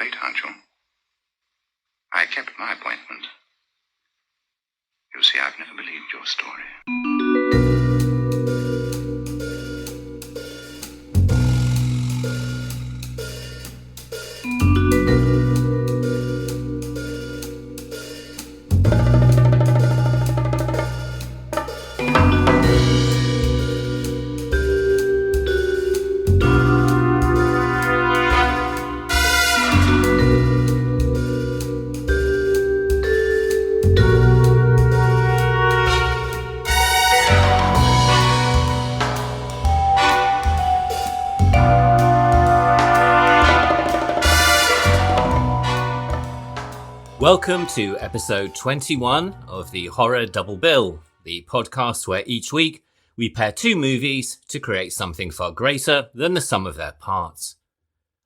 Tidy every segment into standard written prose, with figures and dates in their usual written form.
late, aren't you? I kept my appointment. You see, I've never believed your story. Welcome to episode 21 of the Horror Double Bill, the podcast where each week we pair two movies to create something far greater than the sum of their parts.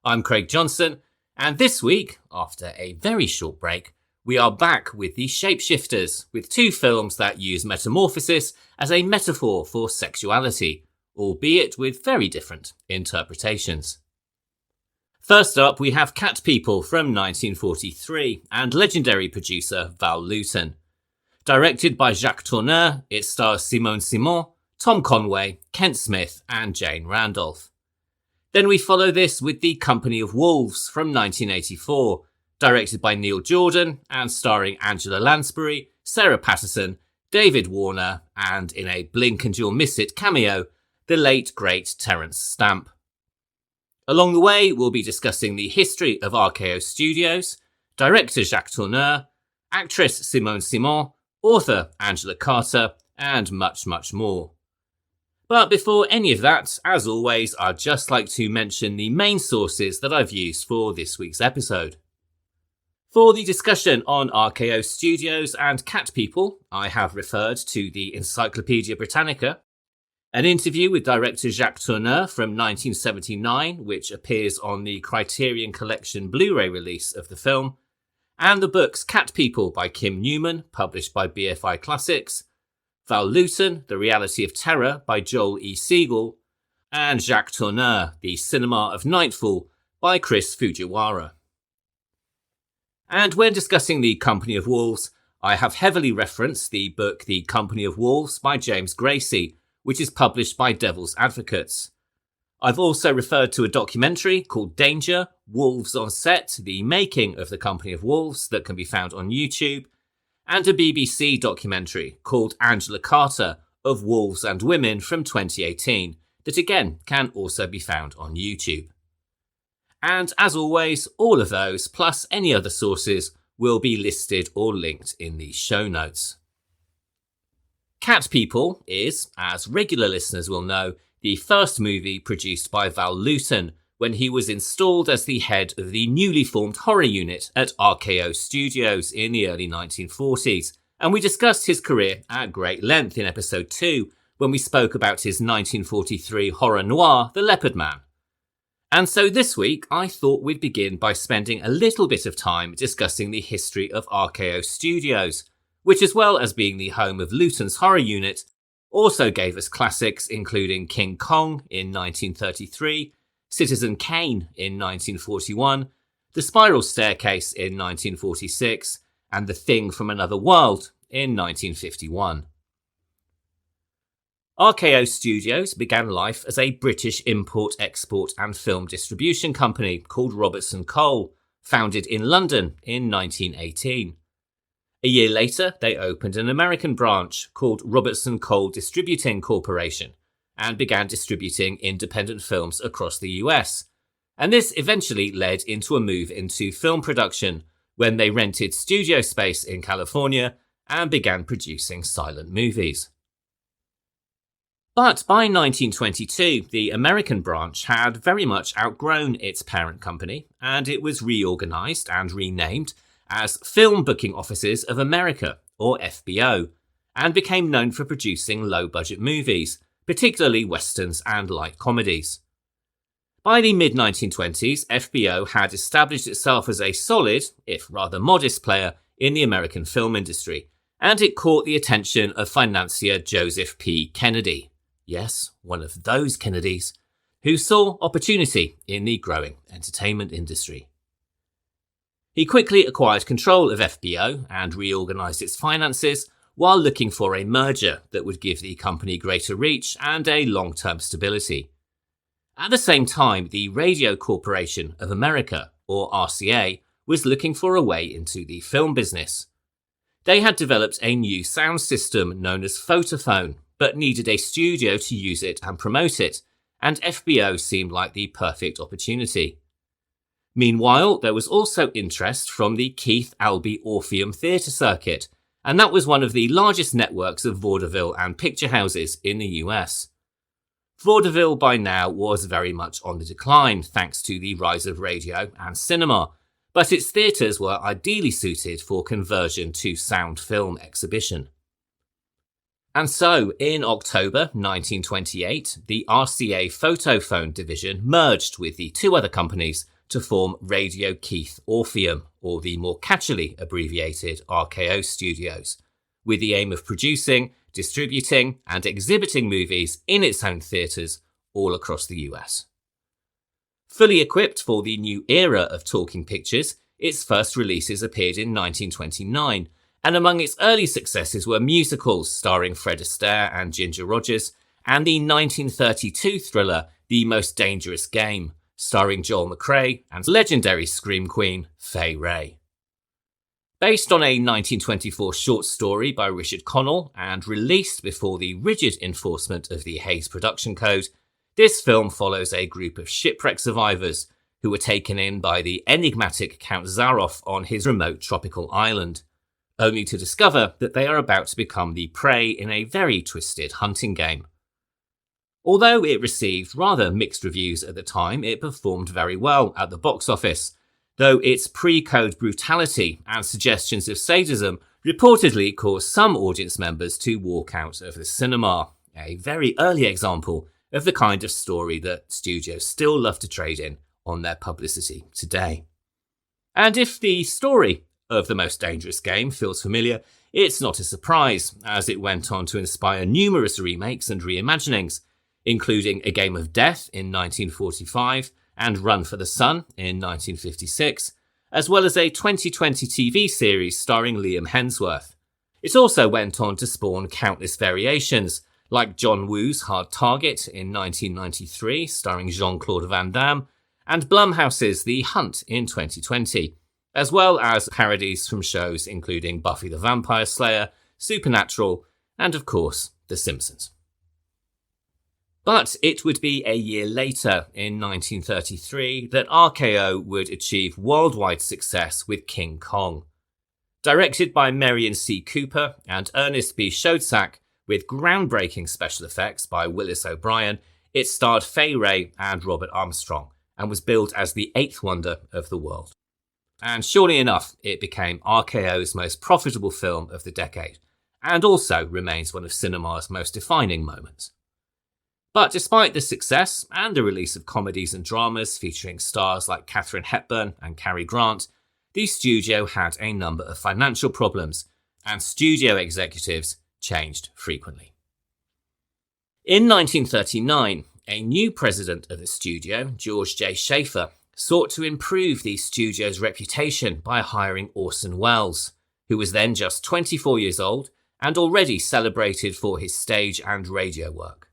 I'm Craig Johnson, and this week, after a very short break, we are back with the Shapeshifters, with two films that use metamorphosis as a metaphor for sexuality, albeit with very different interpretations. First up, we have Cat People from 1943 and legendary producer Val Lewon. Directed by Jacques Tourneur, it stars Simone Simon, Tom Conway, Kent Smith and Jane Randolph. Then we follow this with The Company of Wolves from 1984, directed by Neil Jordan and starring Angela Lansbury, Sarah Patterson, David Warner and, in a blink and you'll miss it cameo, the late great Terrence Stamp. Along the way, we'll be discussing the history of RKO Studios, director Jacques Tourneur, actress Simone Simon, author Angela Carter, and much, much more. But before any of that, as always, I'd just like to mention the main sources that I've used for this week's episode. For the discussion on RKO Studios and Cat People, I have referred to the Encyclopaedia Britannica, an interview with director Jacques Tourneur from 1979, which appears on the Criterion Collection Blu-ray release of the film, and the books Cat People by Kim Newman, published by BFI Classics, Val Lewon, The Reality of Terror by Joel E. Siegel, and Jacques Tourneur, The Cinema of Nightfall by Chris Fujiwara. And when discussing The Company of Wolves, I have heavily referenced the book The Company of Wolves by James Gracie, which is published by Devil's Advocates. I've also referred to a documentary called Danger, Wolves on Set, the making of The Company of Wolves, that can be found on YouTube, and a BBC documentary called Angela Carter, of Wolves and Women from 2018, that again can also be found on YouTube. And as always, all of those, plus any other sources, will be listed or linked in the show notes. Cat People is, as regular listeners will know, the first movie produced by Val Lewon when he was installed as the head of the newly formed horror unit at RKO Studios in the early 1940s, and we discussed his career at great length in episode 2 when we spoke about his 1943 horror noir, The Leopard Man. And so this week I thought we'd begin by spending a little bit of time discussing the history of RKO Studios, which, as well as being the home of Lewon's horror unit, also gave us classics including King Kong in 1933, Citizen Kane in 1941, The Spiral Staircase in 1946, and The Thing from Another World in 1951. RKO Studios began life as a British import, export and film distribution company called Robertson Cole, founded in London in 1918. A year later, they opened an American branch called Robertson Cole Distributing Corporation and began distributing independent films across the US. And this eventually led into a move into film production when they rented studio space in California and began producing silent movies. But by 1922, the American branch had very much outgrown its parent company, and it was reorganized and renamed as Film Booking Offices of America, or FBO, and became known for producing low-budget movies, particularly westerns and light comedies. By the mid-1920s, FBO had established itself as a solid, if rather modest player in the American film industry, and it caught the attention of financier Joseph P. Kennedy. Yes, one of those Kennedys, who saw opportunity in the growing entertainment industry. He quickly acquired control of FBO and reorganised its finances while looking for a merger that would give the company greater reach and a long-term stability. At the same time, the Radio Corporation of America, or RCA, was looking for a way into the film business. They had developed a new sound system known as Photophone, but needed a studio to use it and promote it, and FBO seemed like the perfect opportunity. Meanwhile, there was also interest from the Keith Albee Orpheum theatre circuit, and that was one of the largest networks of vaudeville and picture houses in the US. Vaudeville by now was very much on the decline thanks to the rise of radio and cinema, but its theatres were ideally suited for conversion to sound film exhibition. And so, in October 1928, the RCA Photophone division merged with the two other companies to form Radio Keith Orpheum, or the more catchily abbreviated RKO Studios, with the aim of producing, distributing, and exhibiting movies in its own theatres all across the US. Fully equipped for the new era of talking pictures, its first releases appeared in 1929, and among its early successes were musicals starring Fred Astaire and Ginger Rogers, and the 1932 thriller The Most Dangerous Game, starring Joel McCrea and legendary scream queen Fay Wray. Based on a 1924 short story by Richard Connell and released before the rigid enforcement of the Hays Production Code, this film follows a group of shipwreck survivors who were taken in by the enigmatic Count Zaroff on his remote tropical island, only to discover that they are about to become the prey in a very twisted hunting game. Although it received rather mixed reviews at the time, it performed very well at the box office, though its pre-code brutality and suggestions of sadism reportedly caused some audience members to walk out of the cinema, a very early example of the kind of story that studios still love to trade in on their publicity today. And if the story of The Most Dangerous Game feels familiar, it's not a surprise, as it went on to inspire numerous remakes and reimaginings, including A Game of Death in 1945 and Run for the Sun in 1956, as well as a 2020 TV series starring Liam Hemsworth. It also went on to spawn countless variations, like John Woo's Hard Target in 1993, starring Jean-Claude Van Damme, and Blumhouse's The Hunt in 2020, as well as parodies from shows including Buffy the Vampire Slayer, Supernatural, and of course, The Simpsons. But it would be a year later, in 1933, that RKO would achieve worldwide success with King Kong. Directed by Marion C. Cooper and Ernest B. Schoedsack, with groundbreaking special effects by Willis O'Brien, it starred Fay Wray and Robert Armstrong, and was billed as the eighth wonder of the world. And surely enough, it became RKO's most profitable film of the decade, and also remains one of cinema's most defining moments. But despite the success and the release of comedies and dramas featuring stars like Katharine Hepburn and Cary Grant, the studio had a number of financial problems, and studio executives changed frequently. In 1939, a new president of the studio, George J. Schaefer, sought to improve the studio's reputation by hiring Orson Welles, who was then just 24 years old and already celebrated for his stage and radio work.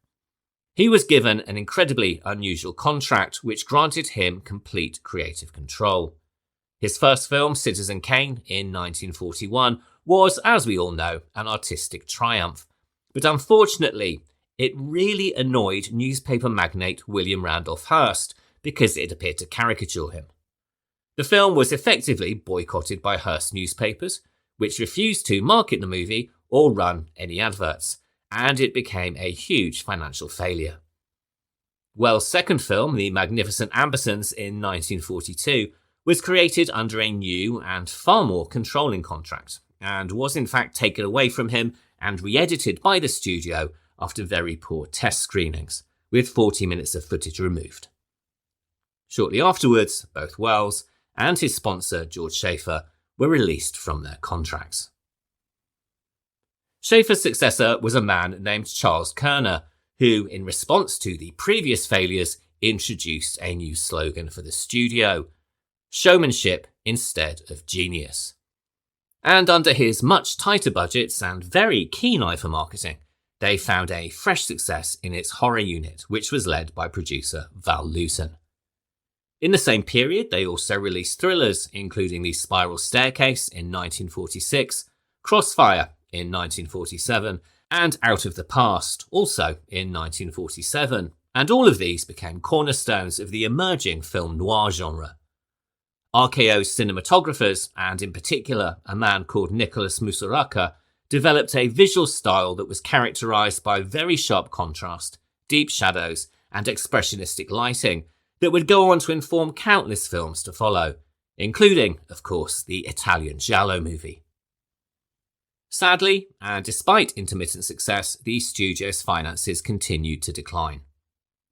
He was given an incredibly unusual contract which granted him complete creative control. His first film, Citizen Kane, in 1941, was, as we all know, an artistic triumph. But unfortunately, it really annoyed newspaper magnate William Randolph Hearst because it appeared to caricature him. The film was effectively boycotted by Hearst newspapers, which refused to market the movie or run any adverts, and it became a huge financial failure. Wells' second film, The Magnificent Ambersons in 1942, was created under a new and far more controlling contract, and was in fact taken away from him and re-edited by the studio after very poor test screenings, with 40 minutes of footage removed. Shortly afterwards, both Wells and his sponsor, George Schaefer, were released from their contracts. Schaefer's successor was a man named Charles Kerner, who, in response to the previous failures, introduced a new slogan for the studio: showmanship instead of genius. And under his much tighter budgets and very keen eye for marketing, they found a fresh success in its horror unit, which was led by producer Val Lewon. In the same period, they also released thrillers, including The Spiral Staircase in 1946, Crossfire in 1947, and Out of the Past, also in 1947, and all of these became cornerstones of the emerging film noir genre. RKO cinematographers, and in particular a man called Nicholas Musuraca, developed a visual style that was characterized by very sharp contrast, deep shadows, and expressionistic lighting that would go on to inform countless films to follow, including, of course, the Italian Giallo movie. Sadly, and despite intermittent success, the studio's finances continued to decline.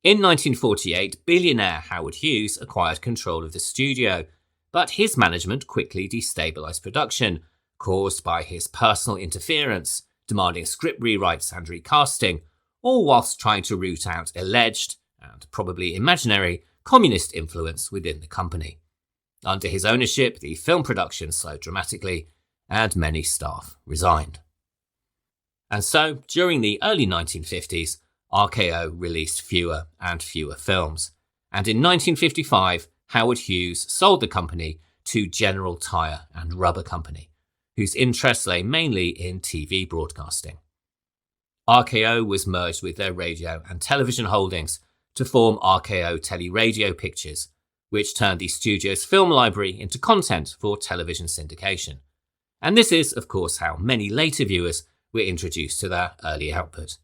In 1948, billionaire Howard Hughes acquired control of the studio, but his management quickly destabilized production, caused by his personal interference, demanding script rewrites and recasting, all whilst trying to root out alleged, and probably imaginary, communist influence within the company. Under his ownership, the film production slowed dramatically, and many staff resigned. And so, during the early 1950s, RKO released fewer and fewer films, and in 1955, Howard Hughes sold the company to General Tire and Rubber Company, whose interests lay mainly in TV broadcasting. RKO was merged with their radio and television holdings to form RKO Teleradio Pictures, which turned the studio's film library into content for television syndication. And this is, of course, how many later viewers were introduced to their early output.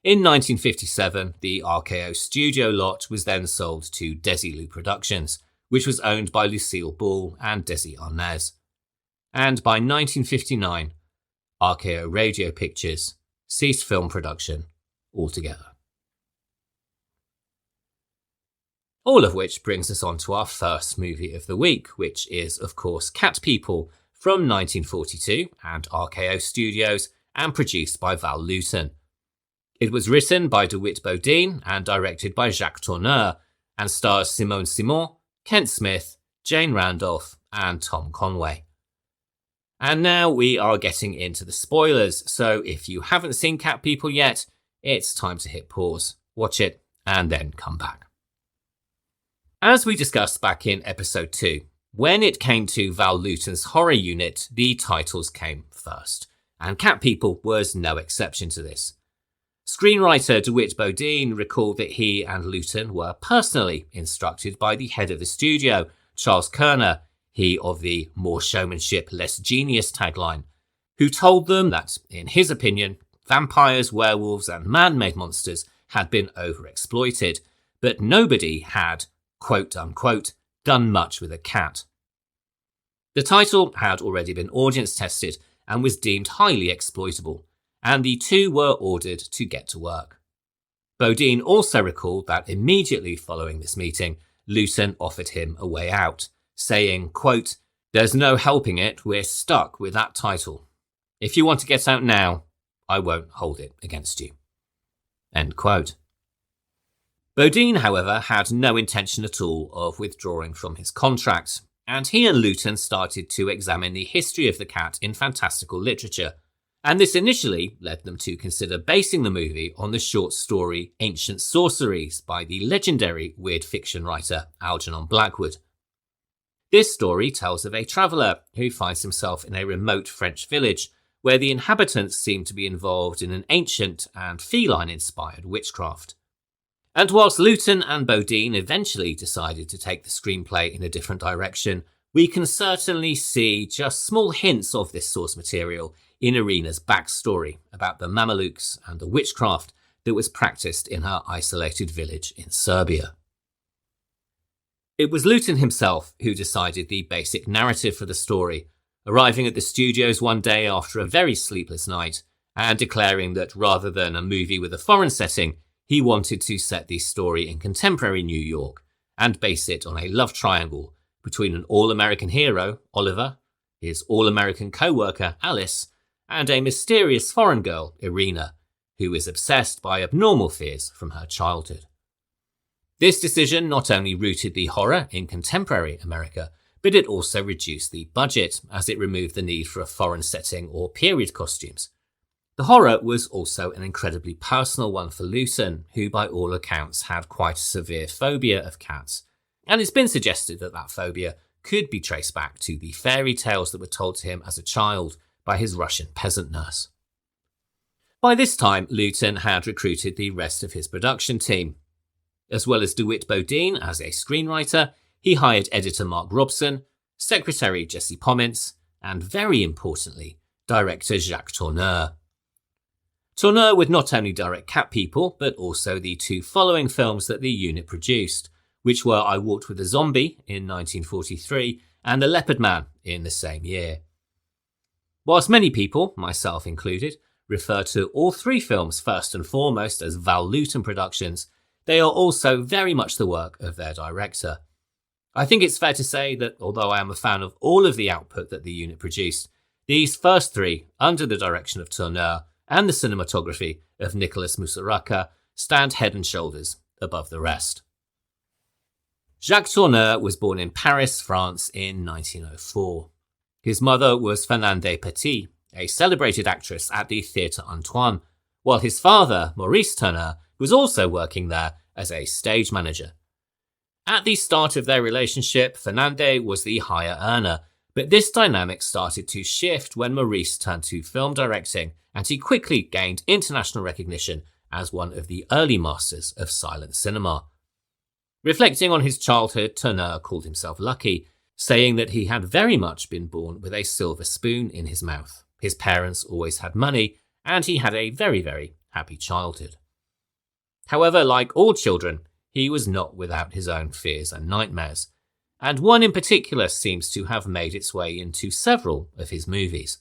In 1957, the RKO studio lot was then sold to Desilu Productions, which was owned by Lucille Ball and Desi Arnaz. And by 1959, RKO Radio Pictures ceased film production altogether. All of which brings us on to our first movie of the week, which is, of course, Cat People from 1942 and RKO Studios and produced by Val Lewon. It was written by DeWitt Bodine and directed by Jacques Tourneur and stars Simone Simon, Kent Smith, Jane Randolph and Tom Conway. And now we are getting into the spoilers, so if you haven't seen Cat People yet, it's time to hit pause, watch it, and then come back. As we discussed back in episode 2, when it came to Val Lewton's horror unit, the titles came first, and Cat People was no exception to this. Screenwriter DeWitt Bodine recalled that he and Lewton were personally instructed by the head of the studio, Charles Kerner, he of the more showmanship, less genius tagline, who told them that, in his opinion, vampires, werewolves and man-made monsters had been overexploited, but nobody had, quote-unquote, done much with a cat. The title had already been audience tested and was deemed highly exploitable, and the two were ordered to get to work. Bodine also recalled that immediately following this meeting, Lewton offered him a way out, saying, quote, "There's no helping it, we're stuck with that title. If you want to get out now, I won't hold it against you." End quote. Bodine, however, had no intention at all of withdrawing from his contract, and he and Lewton started to examine the history of the cat in fantastical literature, and this initially led them to consider basing the movie on the short story Ancient Sorceries by the legendary weird fiction writer Algernon Blackwood. This story tells of a traveller who finds himself in a remote French village where the inhabitants seem to be involved in an ancient and feline-inspired witchcraft. And whilst Lewton and Bodine eventually decided to take the screenplay in a different direction, we can certainly see just small hints of this source material in Irina's backstory about the Mamelukes and the witchcraft that was practiced in her isolated village in Serbia. It was Lewton himself who decided the basic narrative for the story, arriving at the studios one day after a very sleepless night and declaring that rather than a movie with a foreign setting, he wanted to set the story in contemporary New York and base it on a love triangle between an all-American hero, Oliver, his all-American co-worker, Alice, and a mysterious foreign girl, Irina, who is obsessed by abnormal fears from her childhood. This decision not only rooted the horror in contemporary America, but it also reduced the budget as it removed the need for a foreign setting or period costumes. The horror was also an incredibly personal one for Lewon, who by all accounts had quite a severe phobia of cats, and it's been suggested that that phobia could be traced back to the fairy tales that were told to him as a child by his Russian peasant nurse. By this time, Lewon had recruited the rest of his production team. As well as DeWitt Bodine as a screenwriter, he hired editor Mark Robson, secretary Jesse Pommins, and very importantly, director Jacques Tourneur. Tourneur would not only direct Cat People, but also the two following films that the unit produced, which were I Walked with a Zombie in 1943 and The Leopard Man in the same year. Whilst many people, myself included, refer to all three films first and foremost as Val Lewon productions, they are also very much the work of their director. I think it's fair to say that although I am a fan of all of the output that the unit produced, these first three, under the direction of Tourneur and the cinematography of Nicolas Musaraka, stand head and shoulders above the rest. Jacques Tourneur was born in Paris, France in 1904. His mother was Fernande Petit, a celebrated actress at the Théâtre Antoine, while his father, Maurice Tourneur, was also working there as a stage manager. At the start of their relationship, Fernande was the higher earner, but this dynamic started to shift when Maurice turned to film directing, and he quickly gained international recognition as one of the early masters of silent cinema. Reflecting on his childhood, Tourneur called himself lucky, saying that he had very much been born with a silver spoon in his mouth. His parents always had money, and he had a very, very happy childhood. However, like all children, he was not without his own fears and nightmares, and one in particular seems to have made its way into several of his movies.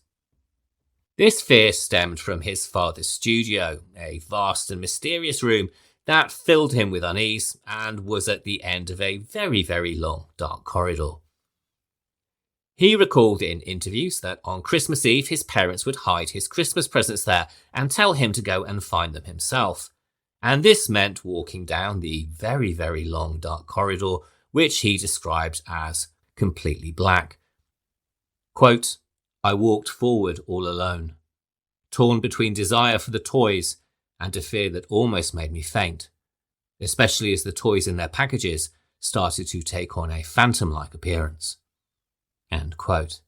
This fear stemmed from his father's studio, a vast and mysterious room that filled him with unease and was at the end of a very, very long, dark corridor. He recalled in interviews that on Christmas Eve his parents would hide his Christmas presents there and tell him to go and find them himself. And this meant walking down the very, very long dark corridor, which he described as completely black. Quote, I walked forward all alone, torn between desire for the toys and a fear that almost made me faint, especially as the toys in their packages started to take on a phantom-like appearance. End quote.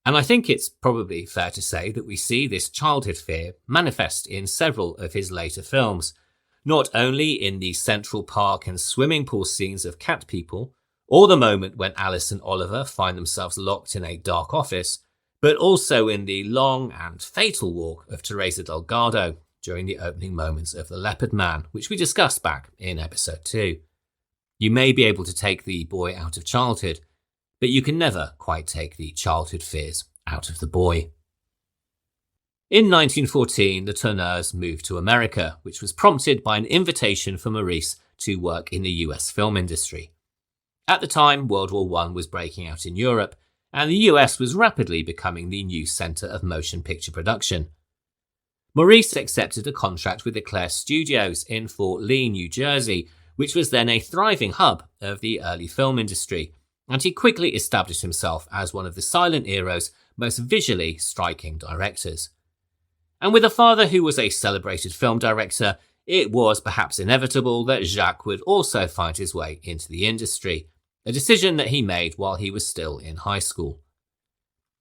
And I think it's probably fair to say that we see this childhood fear manifest in several of his later films, not only in the Central Park and swimming pool scenes of Cat People, or the moment when Alice and Oliver find themselves locked in a dark office, but also in the long and fatal walk of Teresa Delgado during the opening moments of The Leopard Man, which we discussed back in episode 2. You may be able to take the boy out of childhood, but you can never quite take the childhood fears out of the boy. In 1914, the Tourneurs moved to America, which was prompted by an invitation for Maurice to work in the US film industry. At the time, World War I was breaking out in Europe, and the US was rapidly becoming the new centre of motion picture production. Maurice accepted a contract with Eclair Studios in Fort Lee, New Jersey, which was then a thriving hub of the early film industry, and he quickly established himself as one of the silent era's most visually striking directors. And with a father who was a celebrated film director, it was perhaps inevitable that Jacques would also find his way into the industry, a decision that he made while he was still in high school.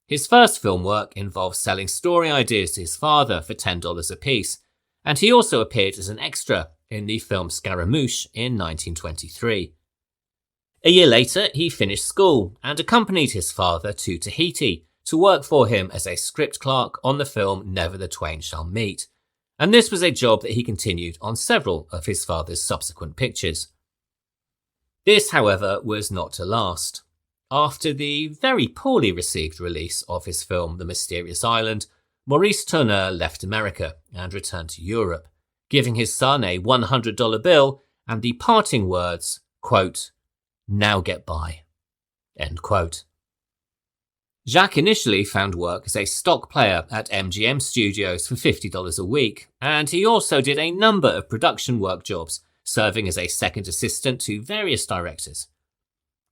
His first film work involved selling story ideas to his father for $10 apiece, and he also appeared as an extra in the film Scaramouche in 1923. A year later, he finished school and accompanied his father to Tahiti to work for him as a script clerk on the film Never the Twain Shall Meet, and this was a job that he continued on several of his father's subsequent pictures. This, however, was not to last. After the very poorly received release of his film The Mysterious Island, Maurice Tourneur left America and returned to Europe, giving his son a $100 bill and the parting words, quote, "Now get by." End quote. Jacques initially found work as a stock player at MGM Studios for $50 a week, and he also did a number of production work jobs, serving as a second assistant to various directors.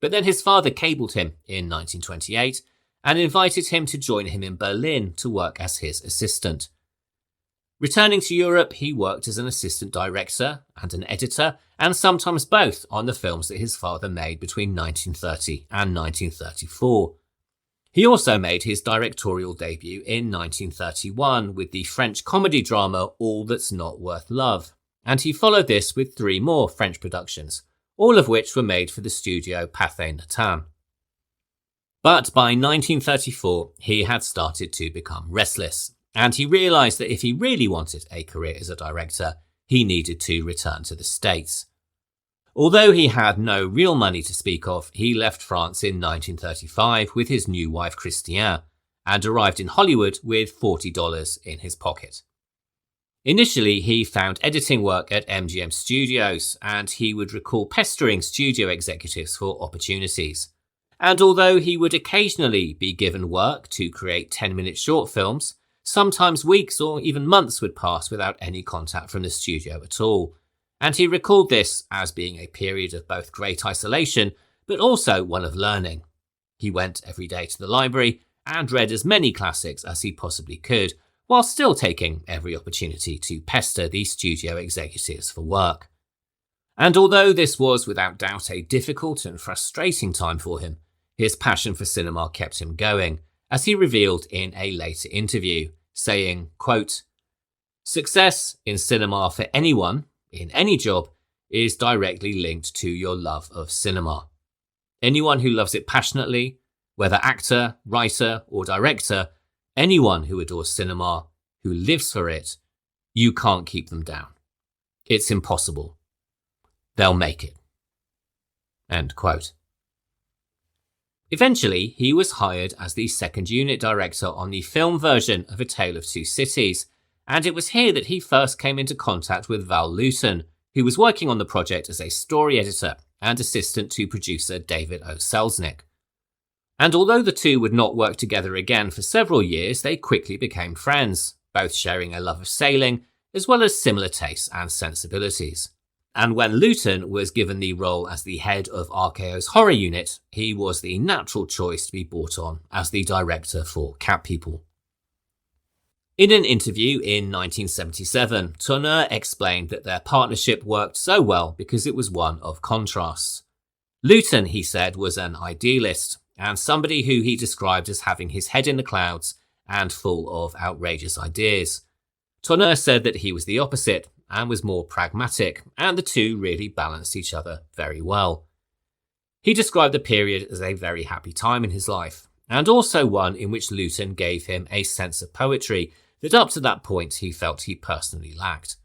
But then his father cabled him in 1928 and invited him to join him in Berlin to work as his assistant. Returning to Europe, he worked as an assistant director and an editor, and sometimes both, on the films that his father made between 1930 and 1934. He also made his directorial debut in 1931 with the French comedy drama All That's Not Worth Love, and he followed this with 3 more French productions, all of which were made for the studio Pathé Natin. But by 1934, he had started to become restless, and he realised that if he really wanted a career as a director, he needed to return to the States. Although he had no real money to speak of, he left France in 1935 with his new wife Christiane, and arrived in Hollywood with $40 in his pocket. Initially, he found editing work at MGM Studios, and he would recall pestering studio executives for opportunities. And although he would occasionally be given work to create 10-minute short films, sometimes weeks or even months would pass without any contact from the studio at all. And he recalled this as being a period of both great isolation, but also one of learning. He went every day to the library and read as many classics as he possibly could, while still taking every opportunity to pester the studio executives for work. And although this was without doubt a difficult and frustrating time for him, his passion for cinema kept him going, as he revealed in a later interview, saying, quote, "Success in cinema for anyone, in any job, is directly linked to your love of cinema. Anyone who loves it passionately, whether actor, writer, or director, anyone who adores cinema, who lives for it, you can't keep them down. It's impossible. They'll make it." End quote. Eventually, he was hired as the second unit director on the film version of A Tale of Two Cities, and it was here that he first came into contact with Val Lewon, who was working on the project as a story editor and assistant to producer David O. Selznick. And although the two would not work together again for several years, they quickly became friends, both sharing a love of sailing, as well as similar tastes and sensibilities. And when Lewon was given the role as the head of RKO's horror unit, he was the natural choice to be brought on as the director for Cat People. In an interview in 1977, Tourneur explained that their partnership worked so well because it was one of contrasts. Lewon, he said, was an idealist, and somebody who he described as having his head in the clouds and full of outrageous ideas. Tourneur said that he was the opposite, and was more pragmatic, and the two really balanced each other very well. He described the period as a very happy time in his life, and also one in which Lewon gave him a sense of poetry that up to that point he felt he personally lacked.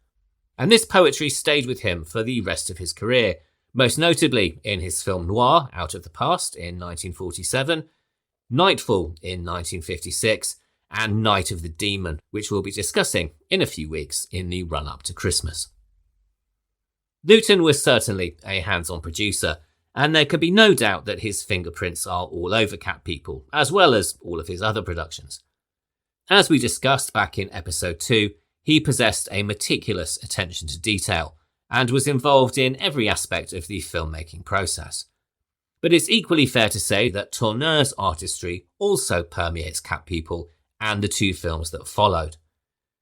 And this poetry stayed with him for the rest of his career, most notably in his film noir Out of the Past in 1947, Nightfall in 1956, and Night of the Demon, which we'll be discussing in a few weeks in the run-up to Christmas. Lewon was certainly a hands-on producer, and there can be no doubt that his fingerprints are all over Cat People, as well as all of his other productions. As we discussed back in episode 2, he possessed a meticulous attention to detail, and was involved in every aspect of the filmmaking process. But it's equally fair to say that Tourneur's artistry also permeates Cat People and the two films that followed.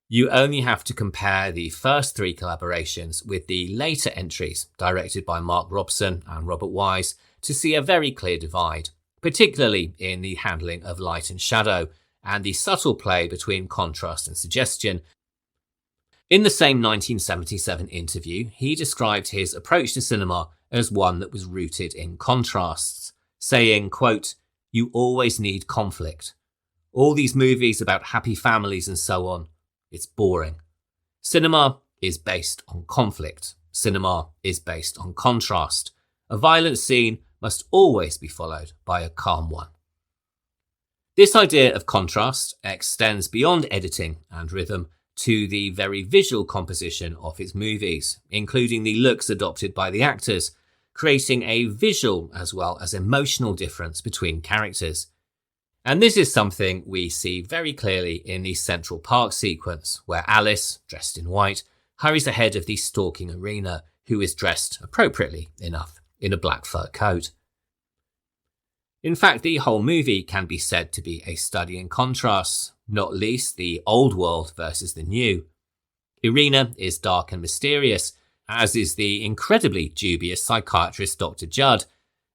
You only have to compare the first 3 collaborations with the later entries directed by Mark Robson and Robert Wise to see a very clear divide, particularly in the handling of light and shadow and the subtle play between contrast and suggestion. In the same 1977 interview, he described his approach to cinema as one that was rooted in contrasts, saying, quote, "You always need conflict. All these movies about happy families and so on, it's boring. Cinema is based on conflict. Cinema is based on contrast. A violent scene must always be followed by a calm one." This idea of contrast extends beyond editing and rhythm to the very visual composition of his movies, including the looks adopted by the actors, creating a visual as well as emotional difference between characters. And this is something we see very clearly in the Central Park sequence, where Alice, dressed in white, hurries ahead of the stalking Irina, who is dressed appropriately enough in a black fur coat. In fact, the whole movie can be said to be a study in contrasts, not least the old world versus the new. Irina is dark and mysterious, as is the incredibly dubious psychiatrist Dr. Judd,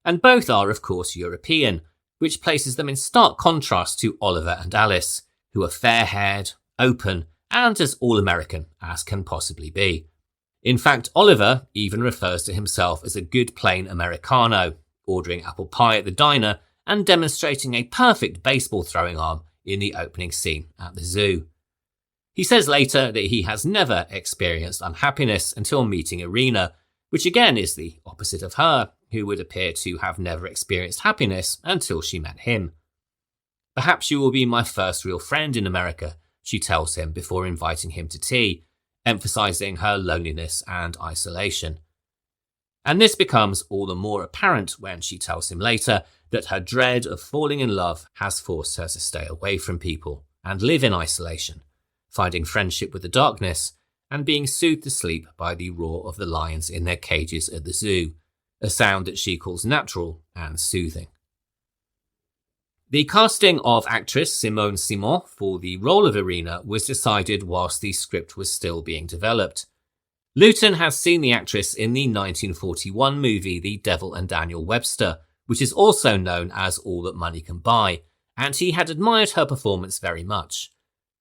and both are of course European, which places them in stark contrast to Oliver and Alice, who are fair-haired, open, and as all-American as can possibly be. In fact, Oliver even refers to himself as a good plain Americano, ordering apple pie at the diner and demonstrating a perfect baseball throwing arm in the opening scene at the zoo. He says later that he has never experienced unhappiness until meeting Irina, which again is the opposite of her, who would appear to have never experienced happiness until she met him. "Perhaps you will be my first real friend in America," she tells him before inviting him to tea, emphasizing her loneliness and isolation. And this becomes all the more apparent when she tells him later that her dread of falling in love has forced her to stay away from people and live in isolation, finding friendship with the darkness and being soothed to sleep by the roar of the lions in their cages at the zoo, a sound that she calls natural and soothing. The casting of actress Simone Simon for the role of Irina was decided whilst the script was still being developed. Luton has seen the actress in the 1941 movie The Devil and Daniel Webster, which is also known as All That Money Can Buy, and he had admired her performance very much.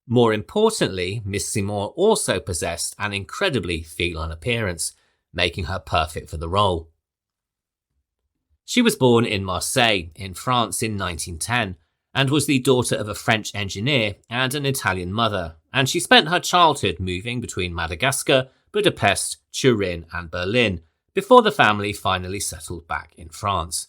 More importantly, Miss Simon also possessed an incredibly feline appearance, making her perfect for the role. She was born in Marseille, in France in 1910, and was the daughter of a French engineer and an Italian mother, and she spent her childhood moving between Madagascar, Budapest, Turin and Berlin, before the family finally settled back in France.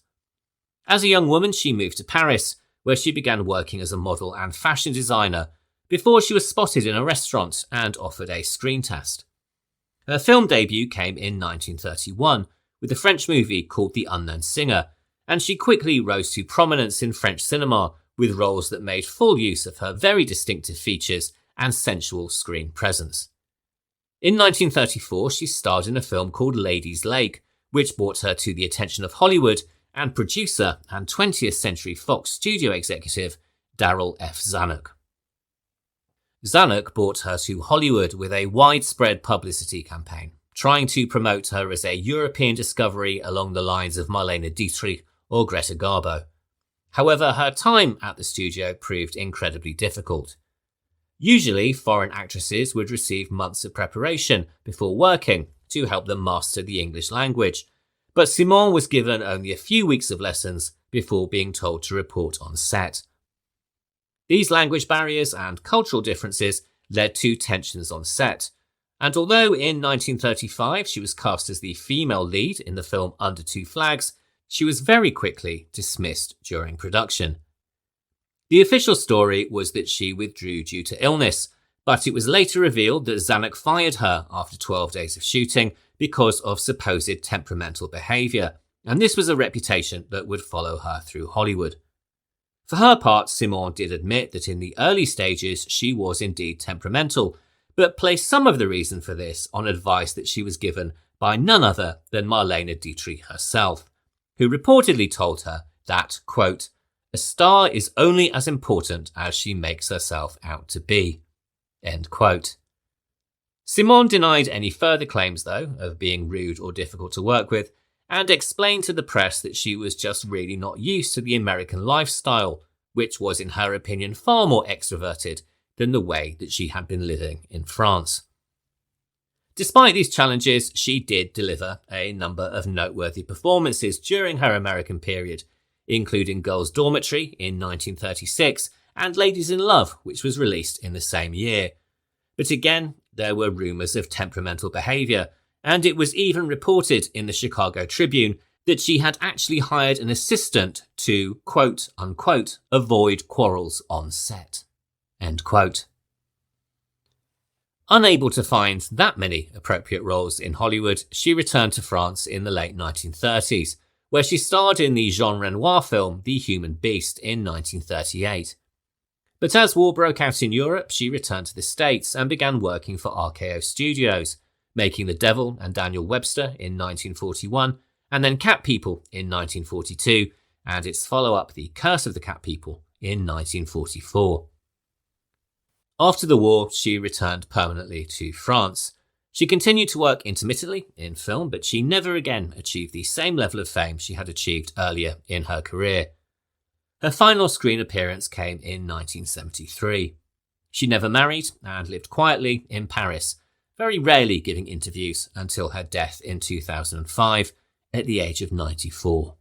As a young woman, she moved to Paris, where she began working as a model and fashion designer, before she was spotted in a restaurant and offered a screen test. Her film debut came in 1931, with a French movie called The Unknown Singer, and she quickly rose to prominence in French cinema with roles that made full use of her very distinctive features and sensual screen presence. In 1934, she starred in a film called Lady's Lake, which brought her to the attention of Hollywood and producer and 20th Century Fox studio executive Darryl F. Zanuck. Zanuck brought her to Hollywood with a widespread publicity campaign, trying to promote her as a European discovery along the lines of Marlene Dietrich or Greta Garbo. However, her time at the studio proved incredibly difficult. Usually, foreign actresses would receive months of preparation before working to help them master the English language, but Simone was given only a few weeks of lessons before being told to report on set. These language barriers and cultural differences led to tensions on set, and although in 1935 she was cast as the female lead in the film Under Two Flags, she was very quickly dismissed during production. The official story was that she withdrew due to illness, but it was later revealed that Zanuck fired her after 12 days of shooting because of supposed temperamental behaviour, and this was a reputation that would follow her through Hollywood. For her part, Simone did admit that in the early stages she was indeed temperamental, but placed some of the reason for this on advice that she was given by none other than Marlene Dietrich herself, who reportedly told her that, quote, "A star is only as important as she makes herself out to be," end quote. Simone denied any further claims, though, of being rude or difficult to work with, and explained to the press that she was just really not used to the American lifestyle, which was in her opinion far more extroverted than the way that she had been living in France. Despite these challenges, she did deliver a number of noteworthy performances during her American period, including Girls' Dormitory in 1936 and Ladies in Love, which was released in the same year. But again, there were rumours of temperamental behaviour, and it was even reported in the Chicago Tribune that she had actually hired an assistant to, quote unquote, avoid quarrels on set, end quote. Unable to find that many appropriate roles in Hollywood, she returned to France in the late 1930s, where she starred in the Jean Renoir film The Human Beast in 1938. But as war broke out in Europe, she returned to the States and began working for RKO Studios, making The Devil and Daniel Webster in 1941, and then Cat People in 1942, and its follow-up The Curse of the Cat People in 1944. After the war, she returned permanently to France. She continued to work intermittently in film, but she never again achieved the same level of fame she had achieved earlier in her career. Her final screen appearance came in 1973. She never married and lived quietly in Paris, very rarely giving interviews until her death in 2005 at the age of 94.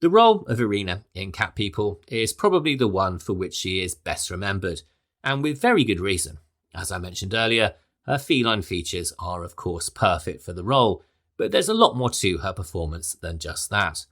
The role of Irina in Cat People is probably the one for which she is best remembered, and with very good reason. As I mentioned earlier, her feline features are of course perfect for the role, but there's a lot more to her performance than just that.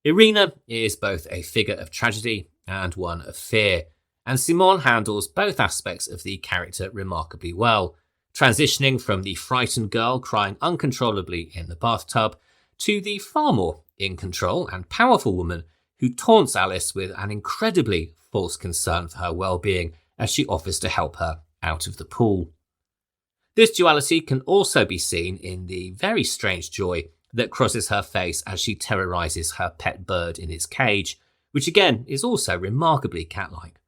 Irina is both a figure of tragedy and one of fear, and Simone handles both aspects of the character remarkably well, transitioning from the frightened girl crying uncontrollably in the bathtub to the far more in control and powerful woman who taunts Alice with an incredibly false concern for her well-being as she offers to help her out of the pool. This duality can also be seen in the very strange joy that crosses her face as she terrorizes her pet bird in its cage, which again is also remarkably cat-like.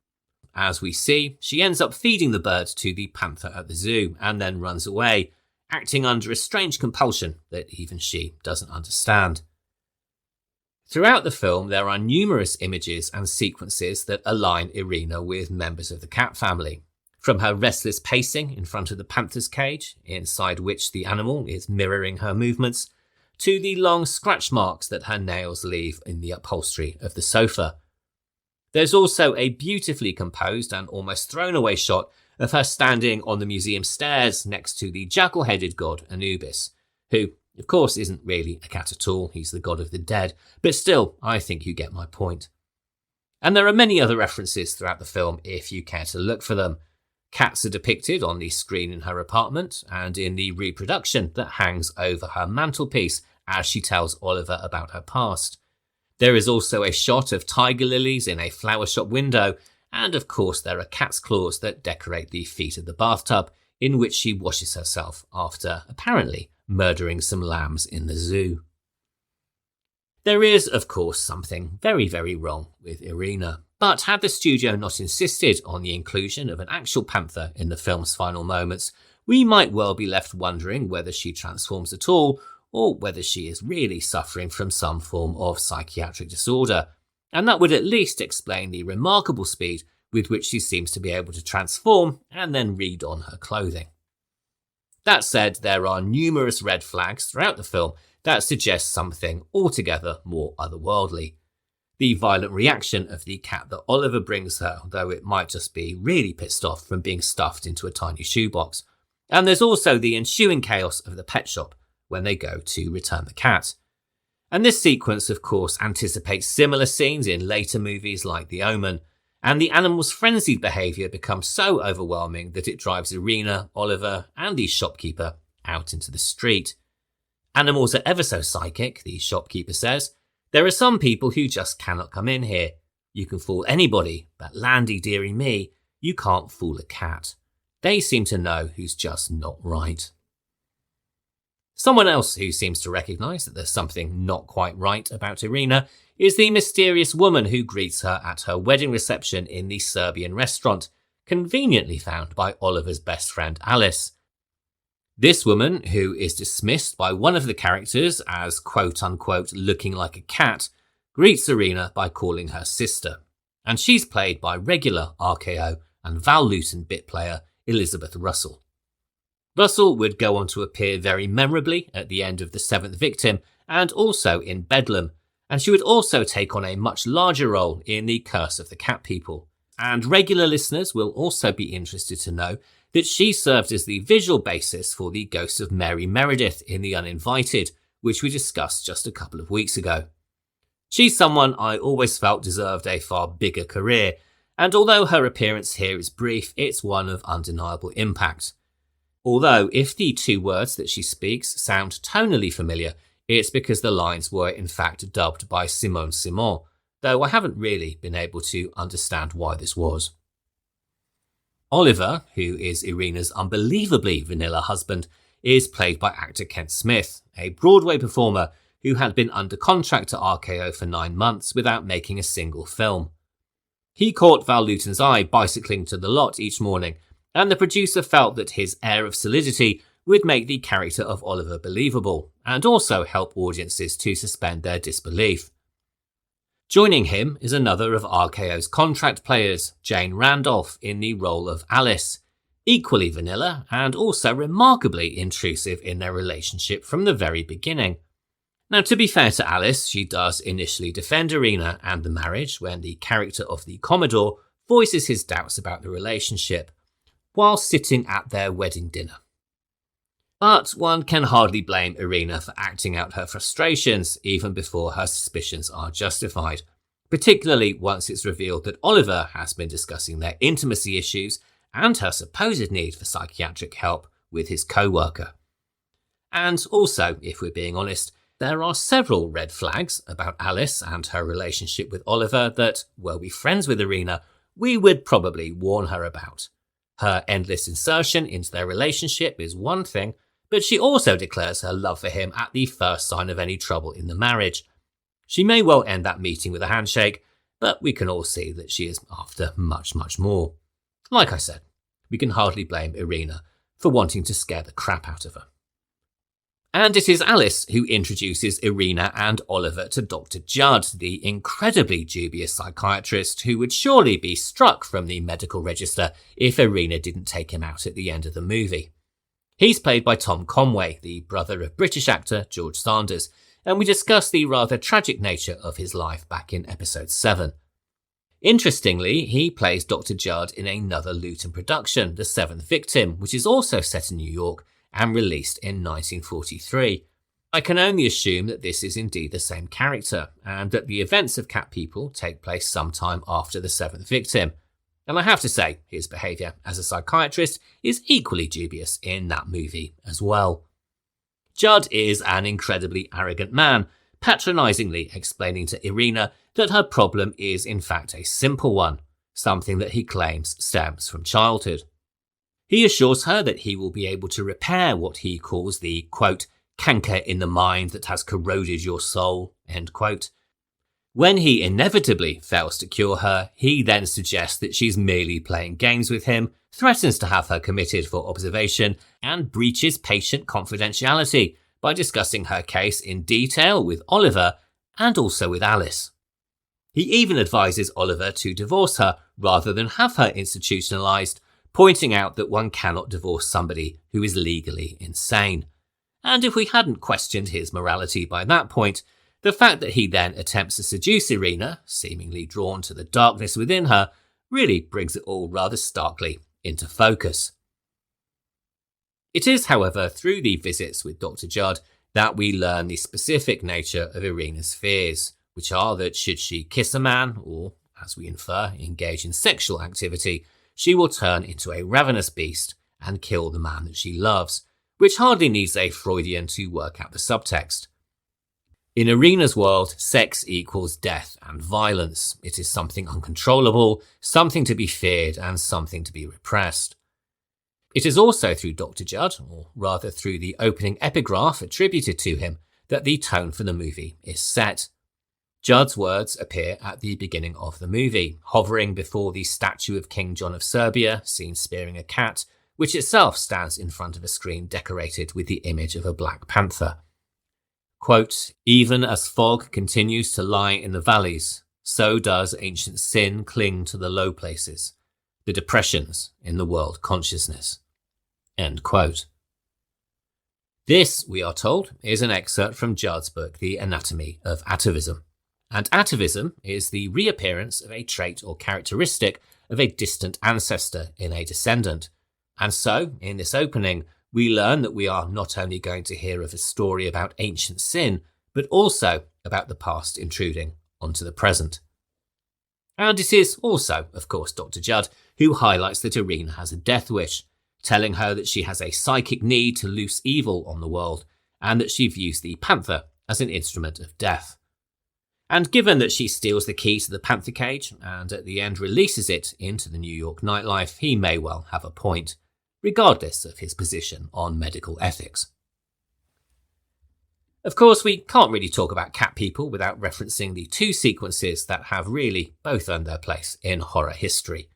As we see, she ends up feeding the bird to the panther at the zoo and then runs away, acting under a strange compulsion that even she doesn't understand. Throughout the film, there are numerous images and sequences that align Irina with members of the cat family. From her restless pacing in front of the panther's cage, inside which the animal is mirroring her movements, to the long scratch marks that her nails leave in the upholstery of the sofa. There's also a beautifully composed and almost thrown away shot of her standing on the museum stairs next to the jackal-headed god Anubis, who, of course, isn't really a cat at all, he's the god of the dead, but still, I think you get my point. And there are many other references throughout the film if you care to look for them. Cats are depicted on the screen in her apartment and in the reproduction that hangs over her mantelpiece as she tells Oliver about her past. There is also a shot of tiger lilies in a flower shop window, and of course there are cat's claws that decorate the feet of the bathtub in which she washes herself after, apparently, murdering some lambs in the zoo. There is, of course, something very, very wrong with Irina, but had the studio not insisted on the inclusion of an actual panther in the film's final moments, we might well be left wondering whether she transforms at all, or whether she is really suffering from some form of psychiatric disorder, and that would at least explain the remarkable speed with which she seems to be able to transform and then re-don her clothing. That said, there are numerous red flags throughout the film that suggest something altogether more otherworldly. The violent reaction of the cat that Oliver brings her, though it might just be really pissed off from being stuffed into a tiny shoebox. And there's also the ensuing chaos of the pet shop when they go to return the cat. And this sequence, of course, anticipates similar scenes in later movies like The Omen, and the animal's frenzied behaviour becomes so overwhelming that it drives Irina, Oliver, and the shopkeeper out into the street. Animals are ever so psychic, the shopkeeper says. There are some people who just cannot come in here. You can fool anybody, but landy dearie me, you can't fool a cat. They seem to know who's just not right. Someone else who seems to recognise that there's something not quite right about Irina is the mysterious woman who greets her at her wedding reception in the Serbian restaurant, conveniently found by Oliver's best friend Alice. This woman, who is dismissed by one of the characters as quote-unquote looking like a cat, greets Irina by calling her sister, and she's played by regular RKO and Val Lewon bit player Elizabeth Russell. Russell would go on to appear very memorably at the end of The Seventh Victim and also in Bedlam, and she would also take on a much larger role in The Curse of the Cat People. And regular listeners will also be interested to know that she served as the visual basis for the ghost of Mary Meredith in The Uninvited, which we discussed just a couple of weeks ago. She's someone I always felt deserved a far bigger career, and although her appearance here is brief, it's one of undeniable impact. Although, if the two words that she speaks sound tonally familiar, it's because the lines were in fact dubbed by Simone Simon, though I haven't really been able to understand why this was. Oliver, who is Irina's unbelievably vanilla husband, is played by actor Kent Smith, a Broadway performer who had been under contract to RKO for 9 months without making a single film. He caught Val Lewon's eye bicycling to the lot each morning, and the producer felt that his air of solidity would make the character of Oliver believable, and also help audiences to suspend their disbelief. Joining him is another of RKO's contract players, Jane Randolph, in the role of Alice, equally vanilla and also remarkably intrusive in their relationship from the very beginning. Now, to be fair to Alice, she does initially defend Irina and the marriage when the character of the Commodore voices his doubts about the relationship, while sitting at their wedding dinner. But one can hardly blame Irina for acting out her frustrations even before her suspicions are justified, particularly once it's revealed that Oliver has been discussing their intimacy issues and her supposed need for psychiatric help with his co-worker. And also, if we're being honest, there are several red flags about Alice and her relationship with Oliver that, were we friends with Irina, we would probably warn her about. Her endless insertion into their relationship is one thing, but she also declares her love for him at the first sign of any trouble in the marriage. She may well end that meeting with a handshake, but we can all see that she is after much, much more. Like I said, we can hardly blame Irina for wanting to scare the crap out of her. And it is Alice who introduces Irina and Oliver to Dr. Judd, the incredibly dubious psychiatrist who would surely be struck from the medical register if Irina didn't take him out at the end of the movie. He's played by Tom Conway, the brother of British actor George Sanders, and we discuss the rather tragic nature of his life back in episode 7. Interestingly, he plays Dr. Judd in another Lewon production, The Seventh Victim, which is also set in New York and released in 1943. I can only assume that this is indeed the same character, and that the events of Cat People take place sometime after The Seventh Victim. And I have to say, his behaviour as a psychiatrist is equally dubious in that movie as well. Judd is an incredibly arrogant man, patronisingly explaining to Irina that her problem is in fact a simple one, something that he claims stems from childhood. He assures her that he will be able to repair what he calls the, quote, canker in the mind that has corroded your soul, end quote. When he inevitably fails to cure her, he then suggests that she's merely playing games with him, threatens to have her committed for observation, and breaches patient confidentiality by discussing her case in detail with Oliver and also with Alice. He even advises Oliver to divorce her rather than have her institutionalised, pointing out that one cannot divorce somebody who is legally insane. And if we hadn't questioned his morality by that point, the fact that he then attempts to seduce Irina, seemingly drawn to the darkness within her, really brings it all rather starkly into focus. It is, however, through the visits with Dr. Judd that we learn the specific nature of Irina's fears, which are that should she kiss a man, or, as we infer, engage in sexual activity, she will turn into a ravenous beast and kill the man that she loves, which hardly needs a Freudian to work out the subtext. In Irina's world, sex equals death and violence. It is something uncontrollable, something to be feared, and something to be repressed. It is also through Dr. Judd, or rather through the opening epigraph attributed to him, that the tone for the movie is set. Judd's words appear at the beginning of the movie, hovering before the statue of King John of Serbia, seen spearing a cat, which itself stands in front of a screen decorated with the image of a Black Panther. Quote, even as fog continues to lie in the valleys, so does ancient sin cling to the low places, the depressions in the world consciousness. End quote. This, we are told, is an excerpt from Judd's book, The Anatomy of Atavism. And atavism is the reappearance of a trait or characteristic of a distant ancestor in a descendant. And so, in this opening, we learn that we are not only going to hear of a story about ancient sin, but also about the past intruding onto the present. And it is also, of course, Dr. Judd who highlights that Irina has a death wish, telling her that she has a psychic need to loose evil on the world, and that she views the panther as an instrument of death. And given that she steals the key to the panther cage, and at the end releases it into the New York nightlife, he may well have a point, regardless of his position on medical ethics. Of course, we can't really talk about Cat People without referencing the two sequences that have really both earned their place in horror history.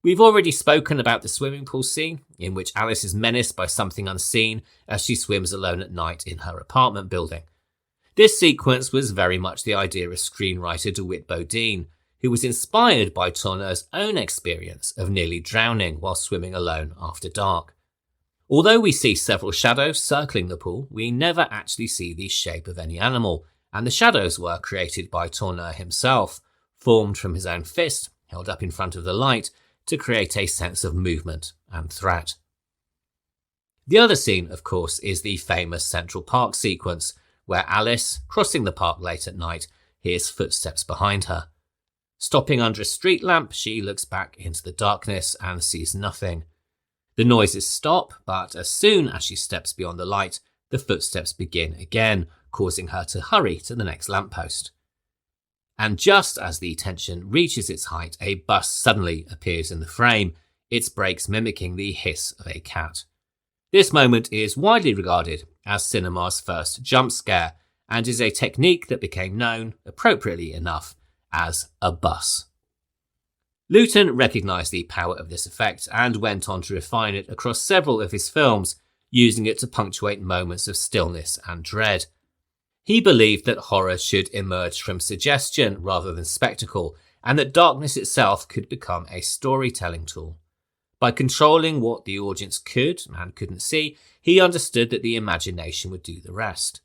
We've already spoken about the swimming pool scene, in which Alice is menaced by something unseen as she swims alone at night in her apartment building. This sequence was very much the idea of screenwriter DeWitt Bodine, who was inspired by Tourneur's own experience of nearly drowning while swimming alone after dark. Although we see several shadows circling the pool, we never actually see the shape of any animal, and the shadows were created by Tourneur himself, formed from his own fist, held up in front of the light, to create a sense of movement and threat. The other scene, of course, is the famous Central Park sequence, where Alice, crossing the park late at night, hears footsteps behind her. Stopping under a street lamp, she looks back into the darkness and sees nothing. The noises stop, but as soon as she steps beyond the light, the footsteps begin again, causing her to hurry to the next lamppost. And just as the tension reaches its height, a bus suddenly appears in the frame, its brakes mimicking the hiss of a cat. This moment is widely regarded as cinema's first jump scare, and is a technique that became known, appropriately enough, as a bus. Lewon recognised the power of this effect and went on to refine it across several of his films, using it to punctuate moments of stillness and dread. He believed that horror should emerge from suggestion rather than spectacle, and that darkness itself could become a storytelling tool. By controlling what the audience could and couldn't see, he understood that the imagination would do the rest.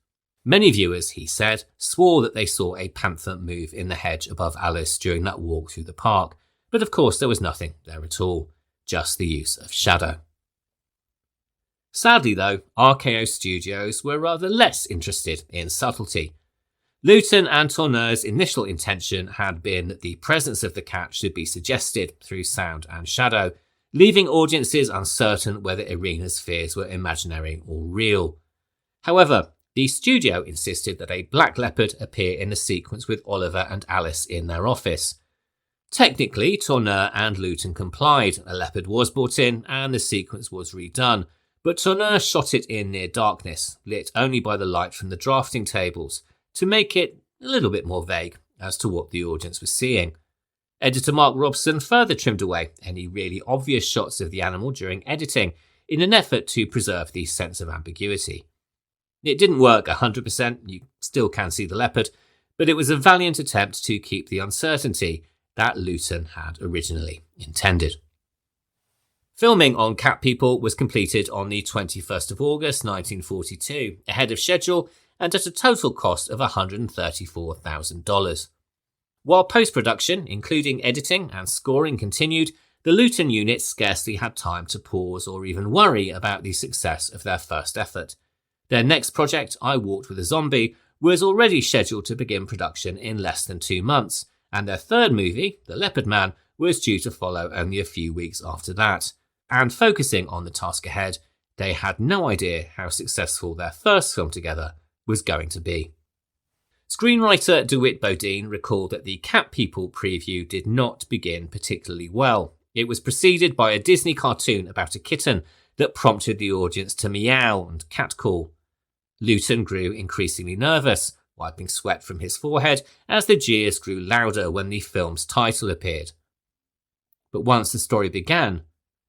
Many viewers, he said, swore that they saw a panther move in the hedge above Alice during that walk through the park, but of course there was nothing there at all, just the use of shadow. Sadly though, RKO Studios were rather less interested in subtlety. Lewon and Tourneur's initial intention had been that the presence of the cat should be suggested through sound and shadow, leaving audiences uncertain whether Irina's fears were imaginary or real. However, the studio insisted that a black leopard appear in the sequence with Oliver and Alice in their office. Technically, Tourneur and Lewon complied. A leopard was brought in and the sequence was redone, but Tourneur shot it in near darkness, lit only by the light from the drafting tables, to make it a little bit more vague as to what the audience was seeing. Editor Mark Robson further trimmed away any really obvious shots of the animal during editing in an effort to preserve the sense of ambiguity. It didn't work 100%, you still can see the leopard, but it was a valiant attempt to keep the uncertainty that Lewon had originally intended. Filming on Cat People was completed on the 21st of August 1942, ahead of schedule and at a total cost of $134,000. While post-production, including editing and scoring, continued, the Lewon unit scarcely had time to pause or even worry about the success of their first effort. Their next project, I Walked with a Zombie, was already scheduled to begin production in less than 2 months, and their third movie, The Leopard Man, was due to follow only a few weeks after that. And focusing on the task ahead, they had no idea how successful their first film together was going to be. Screenwriter DeWitt Bodine recalled that the Cat People preview did not begin particularly well. It was preceded by a Disney cartoon about a kitten that prompted the audience to meow and catcall. Lewon grew increasingly nervous, wiping sweat from his forehead as the jeers grew louder when the film's title appeared. But once the story began,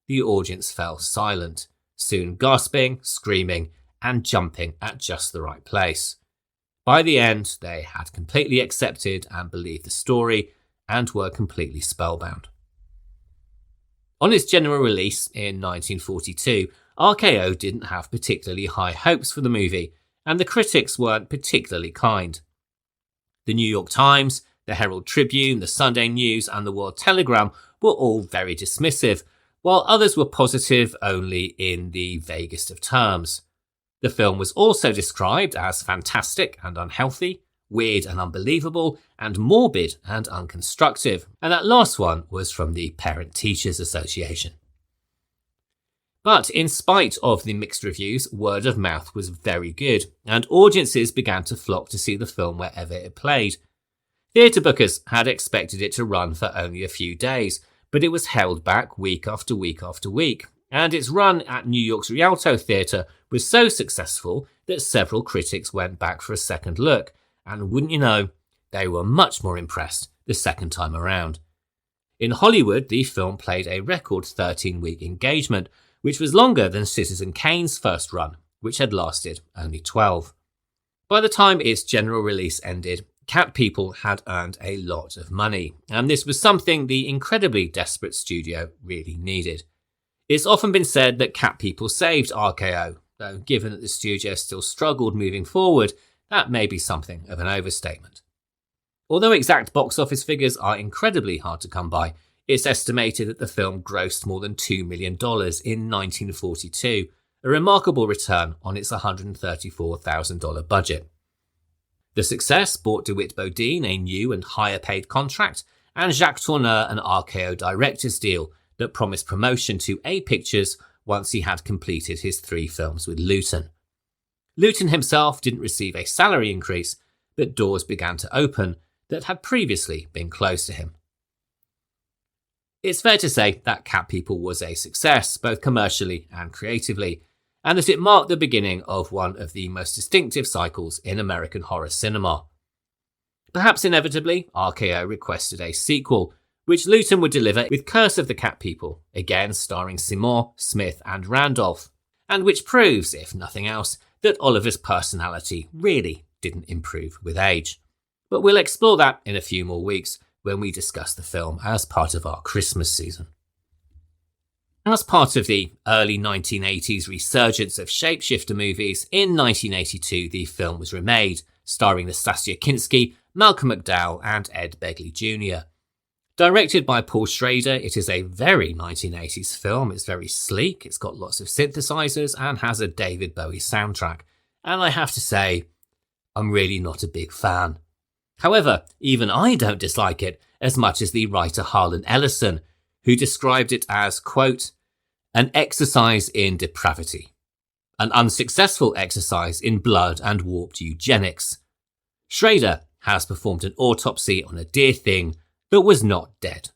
the audience fell silent, soon gasping, screaming, and jumping at just the right place. By the end, they had completely accepted and believed the story and were completely spellbound. On its general release in 1942, RKO didn't have particularly high hopes for the movie, and the critics weren't particularly kind. The New York Times, the Herald Tribune, the Sunday News, and the World Telegram were all very dismissive, while others were positive only in the vaguest of terms. The film was also described as fantastic and unhealthy, weird and unbelievable, and morbid and unconstructive, and that last one was from the Parent Teachers Association. But in spite of the mixed reviews, word of mouth was very good, and audiences began to flock to see the film wherever it played. Theatre bookers had expected it to run for only a few days, but it was held back week after week after week, and its run at New York's Rialto Theatre was so successful that several critics went back for a second look, and wouldn't you know, they were much more impressed the second time around. In Hollywood, the film played a record 13-week engagement, which was longer than Citizen Kane's first run, which had lasted only 12. By the time its general release ended, Cat People had earned a lot of money, and this was something the incredibly desperate studio really needed. It's often been said that Cat People saved RKO, though given that the studio still struggled moving forward, that may be something of an overstatement. Although exact box office figures are incredibly hard to come by, it's estimated that the film grossed more than $2 million in 1942, a remarkable return on its $134,000 budget. The success bought DeWitt Bodine a new and higher paid contract, and Jacques Tourneur an RKO director's deal that promised promotion to A Pictures once he had completed his 3 films with Lewon. Lewon himself didn't receive a salary increase, but doors began to open that had previously been closed to him. It's fair to say that Cat People was a success, both commercially and creatively, and that it marked the beginning of one of the most distinctive cycles in American horror cinema. Perhaps inevitably, RKO requested a sequel, which Lewon would deliver with Curse of the Cat People, again starring Simone, Smith and Randolph, and which proves, if nothing else, that Oliver's personality really didn't improve with age. But we'll explore that in a few more weeks when we discuss the film as part of our Christmas season. As part of the early 1980s resurgence of shapeshifter movies, in 1982 the film was remade, starring Nastassja Kinski, Malcolm McDowell and Ed Begley Jr. Directed by Paul Schrader, it is a very 1980s film. It's very sleek, it's got lots of synthesizers and has a David Bowie soundtrack. And I have to say, I'm really not a big fan. However, even I don't dislike it as much as the writer Harlan Ellison, who described it as, quote, an exercise in depravity, an unsuccessful exercise in blood and warped eugenics. Schrader has performed an autopsy on a dear thing that was not dead.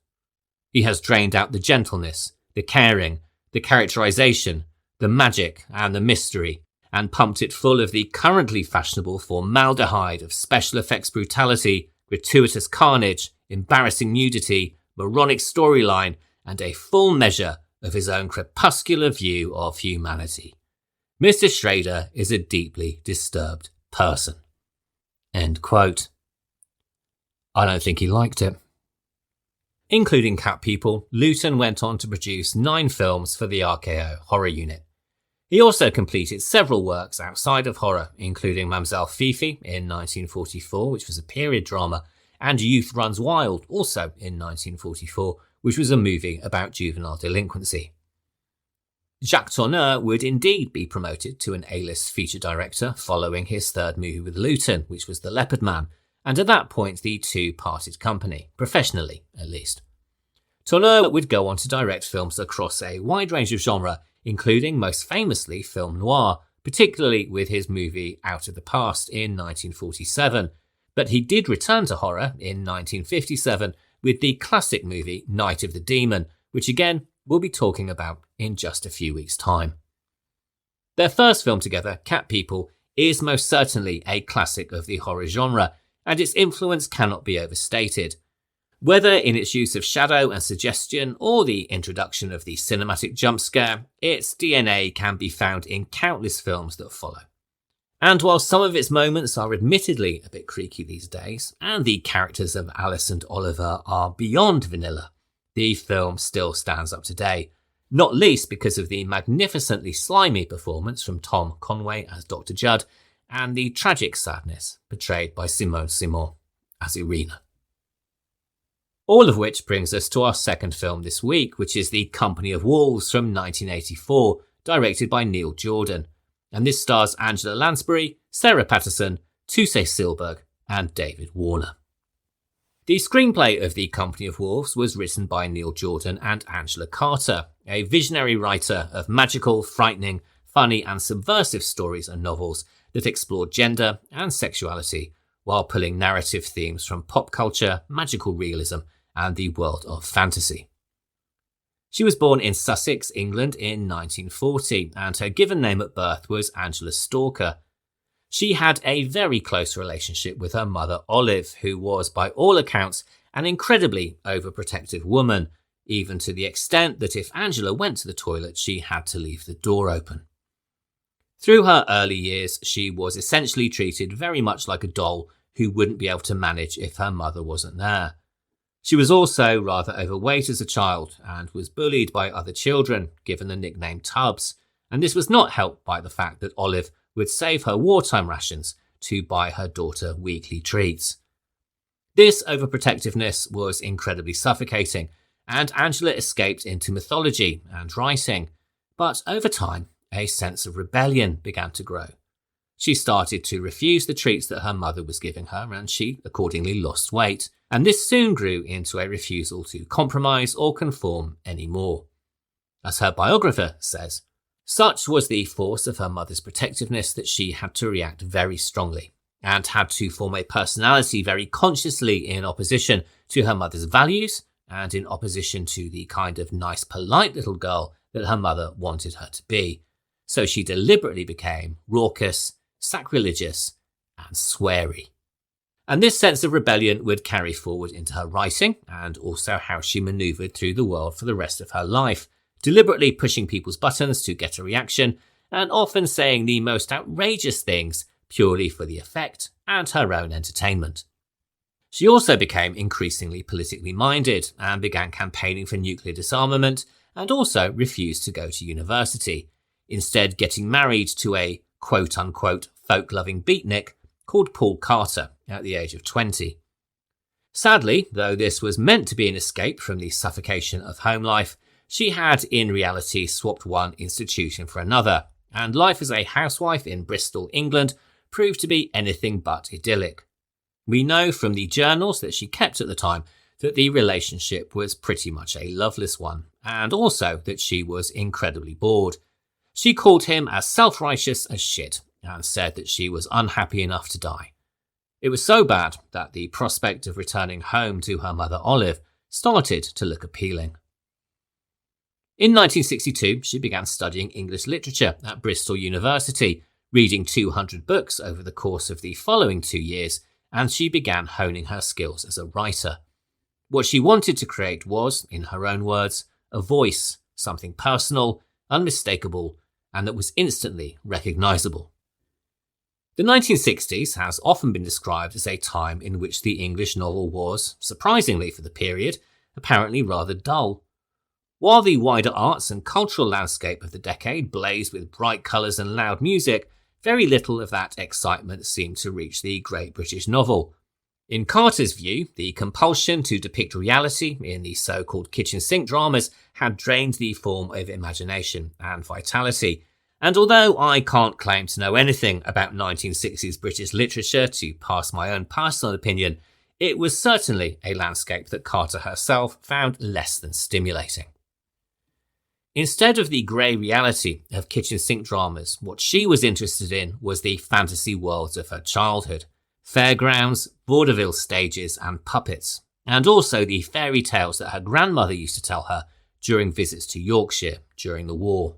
He has drained out the gentleness, the caring, the characterization, the magic and the mystery, and pumped it full of the currently fashionable formaldehyde of special effects brutality, gratuitous carnage, embarrassing nudity, moronic storyline, and a full measure of his own crepuscular view of humanity. Mr. Schrader is a deeply disturbed person. End quote. I don't think he liked it. Including Cat People, Lewon went on to produce 9 films for the RKO horror unit. He also completed several works outside of horror, including Mamselle Fifi in 1944, which was a period drama, and Youth Runs Wild, also in 1944, which was a movie about juvenile delinquency. Jacques Tourneur would indeed be promoted to an A-list feature director following his 3rd movie with Lewon, which was The Leopard Man, and at that point the two parted company, professionally at least. Tourneur would go on to direct films across a wide range of genre, including most famously film noir, particularly with his movie Out of the Past in 1947, but he did return to horror in 1957 with the classic movie Night of the Demon, which again we'll be talking about in just a few weeks' time. Their first film together, Cat People, is most certainly a classic of the horror genre, and its influence cannot be overstated. Whether in its use of shadow and suggestion or the introduction of the cinematic jump scare, its DNA can be found in countless films that follow. And while some of its moments are admittedly a bit creaky these days, and the characters of Alice and Oliver are beyond vanilla, the film still stands up today, not least because of the magnificently slimy performance from Tom Conway as Dr. Judd, and the tragic sadness portrayed by Simone Simon as Irina. All of which brings us to our second film this week, which is The Company of Wolves from 1984, directed by Neil Jordan. And this stars Angela Lansbury, Sarah Patterson, Tusé Silberg, and David Warner. The screenplay of The Company of Wolves was written by Neil Jordan and Angela Carter, a visionary writer of magical, frightening, funny and subversive stories and novels that explore gender and sexuality while pulling narrative themes from pop culture, magical realism, and the world of fantasy. She was born in Sussex, England in 1940, and her given name at birth was Angela Stalker. She had a very close relationship with her mother Olive, who was, by all accounts, an incredibly overprotective woman, even to the extent that if Angela went to the toilet, she had to leave the door open. Through her early years, she was essentially treated very much like a doll who wouldn't be able to manage if her mother wasn't there. She was also rather overweight as a child and was bullied by other children, given the nickname Tubbs, and this was not helped by the fact that Olive would save her wartime rations to buy her daughter weekly treats. This overprotectiveness was incredibly suffocating, and Angela escaped into mythology and writing, but over time, a sense of rebellion began to grow. She started to refuse the treats that her mother was giving her, and she accordingly lost weight, and this soon grew into a refusal to compromise or conform anymore. As her biographer says, such was the force of her mother's protectiveness that she had to react very strongly, and had to form a personality very consciously in opposition to her mother's values, and in opposition to the kind of nice, polite little girl that her mother wanted her to be. So she deliberately became raucous, sacrilegious, and sweary. And this sense of rebellion would carry forward into her writing, and also how she manoeuvred through the world for the rest of her life, deliberately pushing people's buttons to get a reaction, and often saying the most outrageous things purely for the effect and her own entertainment. She also became increasingly politically minded and began campaigning for nuclear disarmament, and also refused to go to university, instead getting married to a quote-unquote folk-loving beatnik called Paul Carter at the age of 20. Sadly, though this was meant to be an escape from the suffocation of home life, she had in reality swapped one institution for another, and life as a housewife in Bristol, England, proved to be anything but idyllic. We know from the journals that she kept at the time that the relationship was pretty much a loveless one, and also that she was incredibly bored. She called him as self-righteous as shit, and said that she was unhappy enough to die. It was so bad that the prospect of returning home to her mother Olive started to look appealing. In 1962, she began studying English literature at Bristol University, reading 200 books over the course of the following 2 years, and she began honing her skills as a writer. What she wanted to create was, in her own words, a voice, something personal, unmistakable, and that was instantly recognisable. The 1960s has often been described as a time in which the English novel was, surprisingly for the period, apparently rather dull. While the wider arts and cultural landscape of the decade blazed with bright colours and loud music, very little of that excitement seemed to reach the great British novel. In Carter's view, the compulsion to depict reality in the so-called kitchen sink dramas had drained the form of imagination and vitality. And although I can't claim to know anything about 1960s British literature to pass my own personal opinion, it was certainly a landscape that Carter herself found less than stimulating. Instead of the grey reality of kitchen sink dramas, what she was interested in was the fantasy worlds of her childhood. Fairgrounds, vaudeville stages and puppets, and also the fairy tales that her grandmother used to tell her during visits to Yorkshire during the war.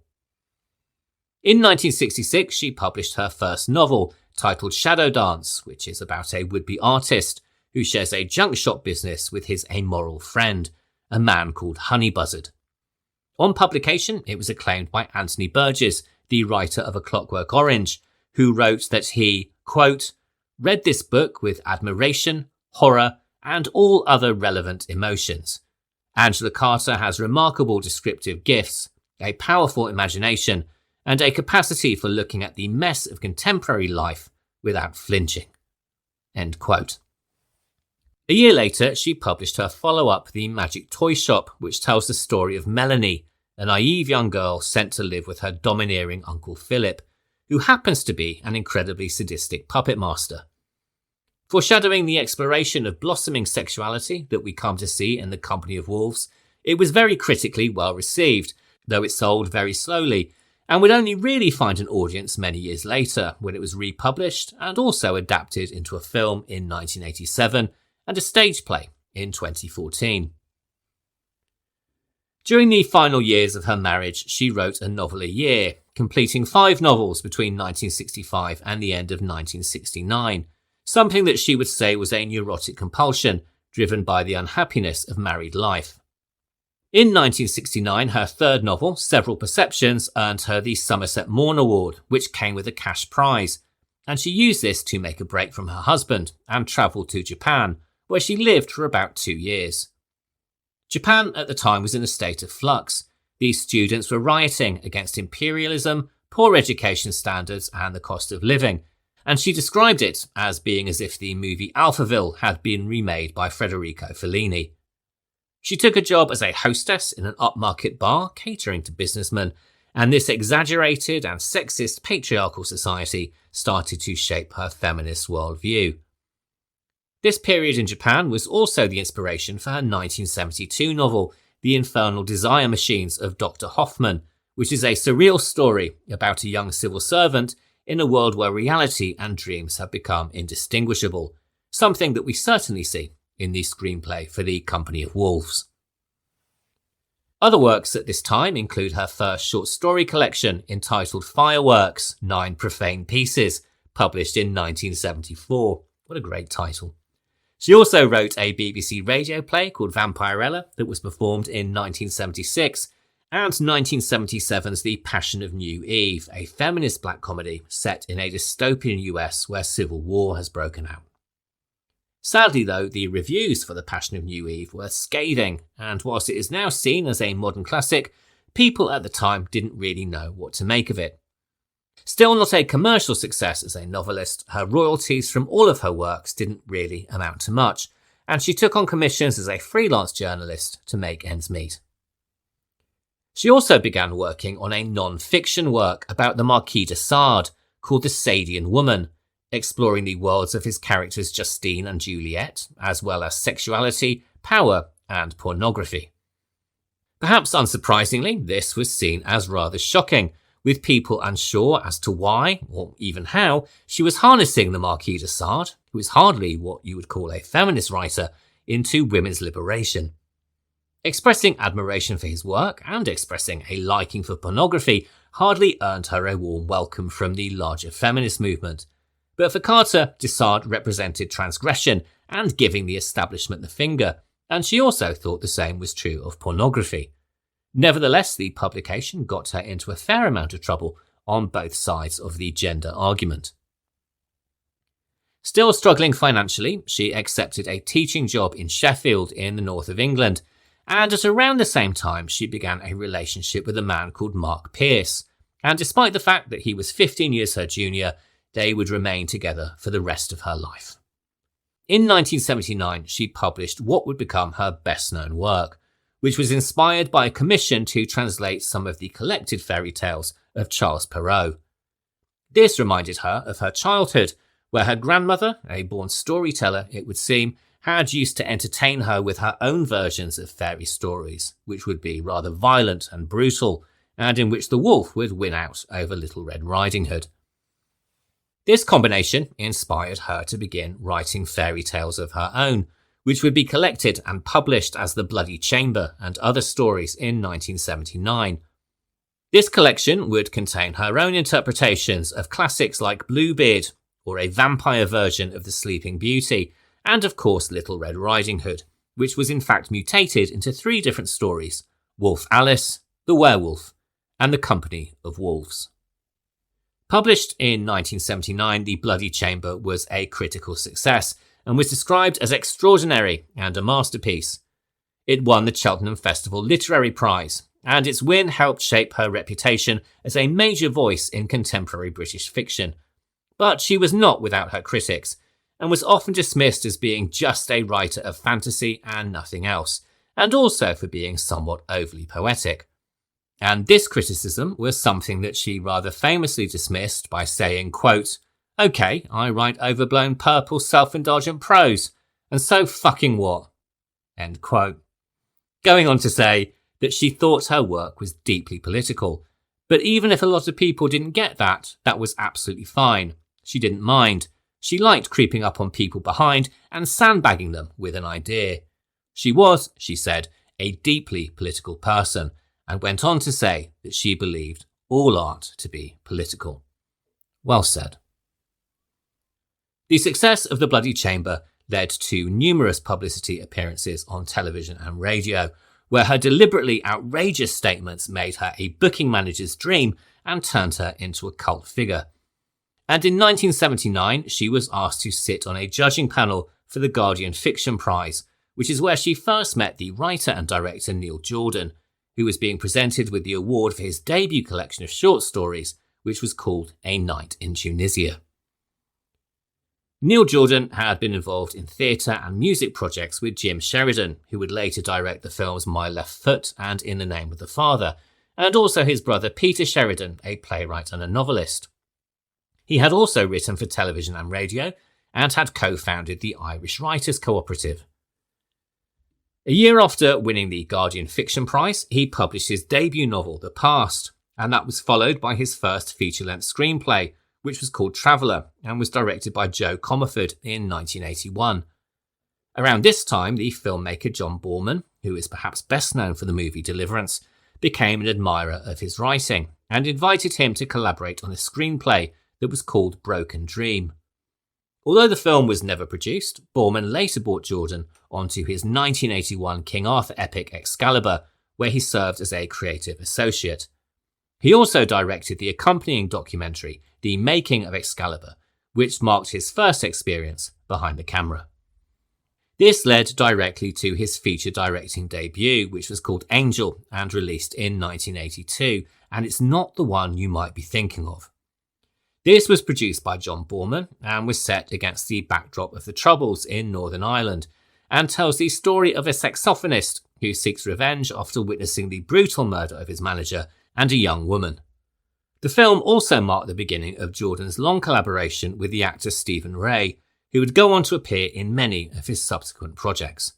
In 1966, she published her first novel, titled Shadow Dance, which is about a would-be artist who shares a junk shop business with his amoral friend, a man called Honeybuzzard. On publication, it was acclaimed by Anthony Burgess, the writer of A Clockwork Orange, who wrote that he, quote, read this book with admiration, horror, and all other relevant emotions. Angela Carter has remarkable descriptive gifts, a powerful imagination, and a capacity for looking at the mess of contemporary life without flinching. End quote. A year later, she published her follow-up, The Magic Toy Shop, which tells the story of Melanie, a naive young girl sent to live with her domineering Uncle Philip, who happens to be an incredibly sadistic puppet master. Foreshadowing the exploration of blossoming sexuality that we come to see in The Company of Wolves, it was very critically well received, though it sold very slowly, and would only really find an audience many years later when it was republished and also adapted into a film in 1987 and a stage play in 2014. During the final years of her marriage, she wrote a novel a year, completing 5 novels between 1965 and the end of 1969, something that she would say was a neurotic compulsion driven by the unhappiness of married life. In 1969, her third novel, Several Perceptions, earned her the Somerset Maugham Award, which came with a cash prize, and she used this to make a break from her husband and travelled to Japan, where she lived for about 2 years. Japan at the time was in a state of flux. These students were rioting against imperialism, poor education standards, and the cost of living, and she described it as being as if the movie Alphaville had been remade by Federico Fellini. She took a job as a hostess in an upmarket bar catering to businessmen, and this exaggerated and sexist patriarchal society started to shape her feminist worldview. This period in Japan was also the inspiration for her 1972 novel, The Infernal Desire Machines of Dr. Hoffman, which is a surreal story about a young civil servant in a world where reality and dreams have become indistinguishable, something that we certainly see in the screenplay for The Company of Wolves. Other works at this time include her first short story collection entitled Fireworks, 9 Profane Pieces, published in 1974. What a great title. She also wrote a BBC radio play called Vampirella that was performed in 1976, and 1977's The Passion of New Eve, a feminist black comedy set in a dystopian US where civil war has broken out. Sadly though, the reviews for The Passion of New Eve were scathing, and whilst it is now seen as a modern classic, people at the time didn't really know what to make of it. Still not a commercial success as a novelist, her royalties from all of her works didn't really amount to much, and she took on commissions as a freelance journalist to make ends meet. She also began working on a non-fiction work about the Marquis de Sade called The Sadian Woman, exploring the worlds of his characters Justine and Juliet, as well as sexuality, power, and pornography. Perhaps unsurprisingly, this was seen as rather shocking, with people unsure as to why, or even how, she was harnessing the Marquis de Sade, who is hardly what you would call a feminist writer, into women's liberation. Expressing admiration for his work and expressing a liking for pornography hardly earned her a warm welcome from the larger feminist movement. But for Carter, de Sade represented transgression and giving the establishment the finger, and she also thought the same was true of pornography. Nevertheless, the publication got her into a fair amount of trouble on both sides of the gender argument. Still struggling financially, she accepted a teaching job in Sheffield in the north of England, and at around the same time she began a relationship with a man called Mark Pearce, and despite the fact that he was 15 years her junior, they would remain together for the rest of her life. In 1979, she published what would become her best-known work, which was inspired by a commission to translate some of the collected fairy tales of Charles Perrault. This reminded her of her childhood, where her grandmother, a born storyteller it would seem, had used to entertain her with her own versions of fairy stories, which would be rather violent and brutal, and in which the wolf would win out over Little Red Riding Hood. This combination inspired her to begin writing fairy tales of her own, which would be collected and published as The Bloody Chamber and Other Stories in 1979. This collection would contain her own interpretations of classics like Bluebeard, or a vampire version of The Sleeping Beauty, and of course Little Red Riding Hood, which was in fact mutated into 3 different stories: Wolf Alice, The Werewolf, and The Company of Wolves. Published in 1979, The Bloody Chamber was a critical success and was described as extraordinary and a masterpiece. It won the Cheltenham Festival Literary Prize, and its win helped shape her reputation as a major voice in contemporary British fiction. But she was not without her critics, and was often dismissed as being just a writer of fantasy and nothing else, and also for being somewhat overly poetic. And this criticism was something that she rather famously dismissed by saying, quote, "Okay, I write overblown purple self-indulgent prose, and so fucking what?" End quote. Going on to say that she thought her work was deeply political, but even if a lot of people didn't get that, that was absolutely fine. She didn't mind. She liked creeping up on people behind and sandbagging them with an idea. She was, she said, a deeply political person, and went on to say that she believed all art to be political. Well said. The success of The Bloody Chamber led to numerous publicity appearances on television and radio, where her deliberately outrageous statements made her a booking manager's dream and turned her into a cult figure. And in 1979, she was asked to sit on a judging panel for the Guardian Fiction Prize, which is where she first met the writer and director Neil Jordan, who was being presented with the award for his debut collection of short stories, which was called A Night in Tunisia. Neil Jordan had been involved in theatre and music projects with Jim Sheridan, who would later direct the films My Left Foot and In the Name of the Father, and also his brother Peter Sheridan, a playwright and a novelist. He had also written for television and radio, and had co-founded the Irish Writers Cooperative. A year after winning the Guardian Fiction Prize, he published his debut novel, The Past, and that was followed by his first feature-length screenplay, which was called Traveller, and was directed by Joe Comerford in 1981. Around this time, the filmmaker John Boorman, who is perhaps best known for the movie Deliverance, became an admirer of his writing, and invited him to collaborate on a screenplay that was called Broken Dream. Although the film was never produced, Boorman later brought Jordan onto his 1981 King Arthur epic Excalibur, where he served as a creative associate. He also directed the accompanying documentary, The Making of Excalibur, which marked his first experience behind the camera. This led directly to his feature directing debut, which was called Angel and released in 1982, and it's not the one you might be thinking of. This was produced by John Boorman and was set against the backdrop of the Troubles in Northern Ireland, and tells the story of a saxophonist who seeks revenge after witnessing the brutal murder of his manager and a young woman. The film also marked the beginning of Jordan's long collaboration with the actor Stephen Ray, who would go on to appear in many of his subsequent projects.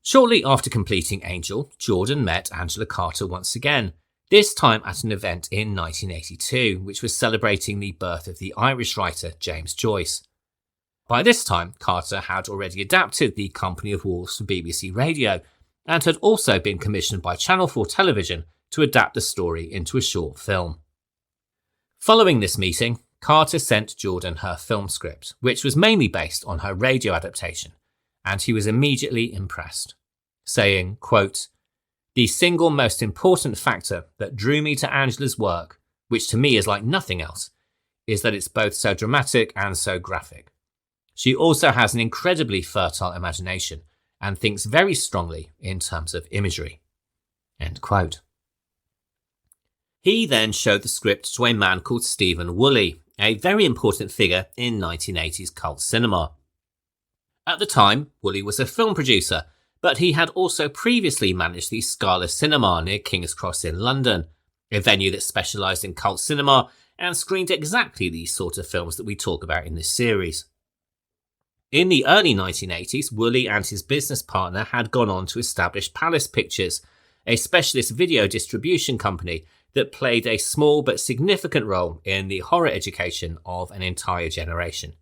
Shortly after completing Angel, Jordan met Angela Carter once again, this time at an event in 1982, which was celebrating the birth of the Irish writer James Joyce. By this time, Carter had already adapted The Company of Wolves for BBC Radio, and had also been commissioned by Channel 4 Television to adapt the story into a short film. Following this meeting, Carter sent Jordan her film script, which was mainly based on her radio adaptation, and he was immediately impressed, saying, quote, "The single most important factor that drew me to Angela's work, which to me is like nothing else, is that it's both so dramatic and so graphic. She also has an incredibly fertile imagination and thinks very strongly in terms of imagery." End quote. He then showed the script to a man called Stephen Woolley, a very important figure in 1980s cult cinema. At the time, Woolley was a film producer, but he had also previously managed the Scala Cinema near King's Cross in London, a venue that specialised in cult cinema and screened exactly the sort of films that we talk about in this series. In the early 1980s, Woolley and his business partner had gone on to establish Palace Pictures, a specialist video distribution company that played a small but significant role in the horror education of an entire generation.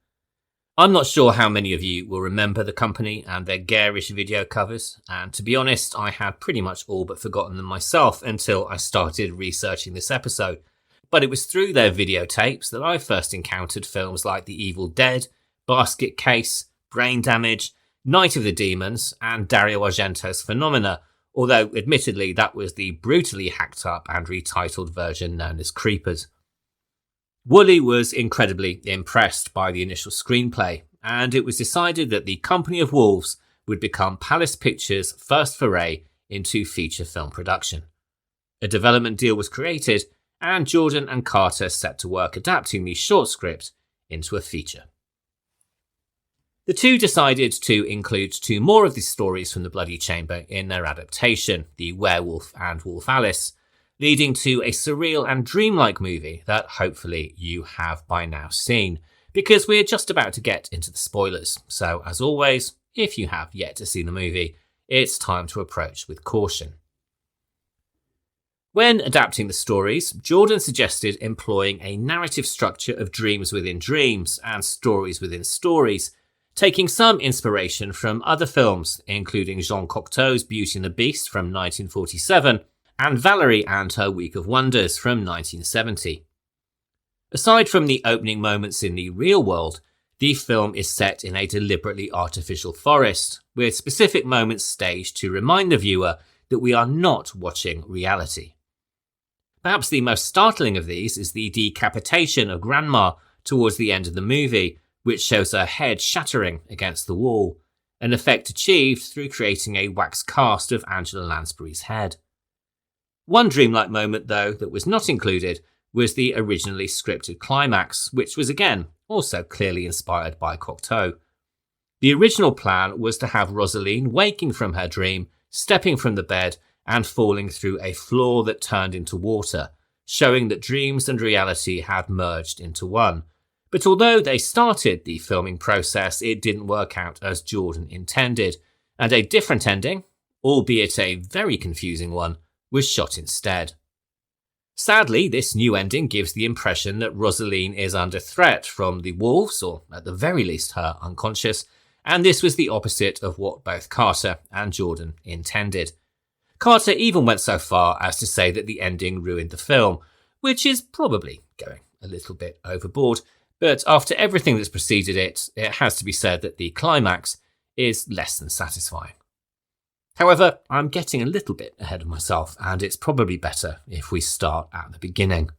I'm not sure how many of you will remember the company and their garish video covers, and to be honest, I had pretty much all but forgotten them myself until I started researching this episode. But it was through their videotapes that I first encountered films like The Evil Dead, Basket Case, Brain Damage, Night of the Demons, and Dario Argento's Phenomena, although admittedly that was the brutally hacked up and retitled version known as Creepers. Woolley was incredibly impressed by the initial screenplay, and it was decided that The Company of Wolves would become Palace Pictures' first foray into feature film production. A development deal was created, and Jordan and Carter set to work adapting the short script into a feature. The two decided to include two more of the stories from The Bloody Chamber in their adaptation, The Werewolf and Wolf Alice, leading to a surreal and dreamlike movie that hopefully you have by now seen, because we're just about to get into the spoilers. So as always, if you have yet to see the movie, it's time to approach with caution. When adapting the stories, Jordan suggested employing a narrative structure of dreams within dreams and stories within stories, taking some inspiration from other films, including Jean Cocteau's Beauty and the Beast from 1947 and Valerie and Her Week of Wonders from 1970. Aside from the opening moments in the real world, the film is set in a deliberately artificial forest, with specific moments staged to remind the viewer that we are not watching reality. Perhaps the most startling of these is the decapitation of Grandma towards the end of the movie, which shows her head shattering against the wall, an effect achieved through creating a wax cast of Angela Lansbury's head. One dreamlike moment, though, that was not included was the originally scripted climax, which was again also clearly inspired by Cocteau. The original plan was to have Rosaline waking from her dream, stepping from the bed, and falling through a floor that turned into water, showing that dreams and reality had merged into one. But although they started the filming process, it didn't work out as Jordan intended, and a different ending, albeit a very confusing one, was shot instead. Sadly, this new ending gives the impression that Rosaline is under threat from the wolves, or at the very least her unconscious, and this was the opposite of what both Carter and Jordan intended. Carter even went so far as to say that the ending ruined the film, which is probably going a little bit overboard, but after everything that's preceded it, it has to be said that the climax is less than satisfying. However, I'm getting a little bit ahead of myself, and it's probably better if we start at the beginning.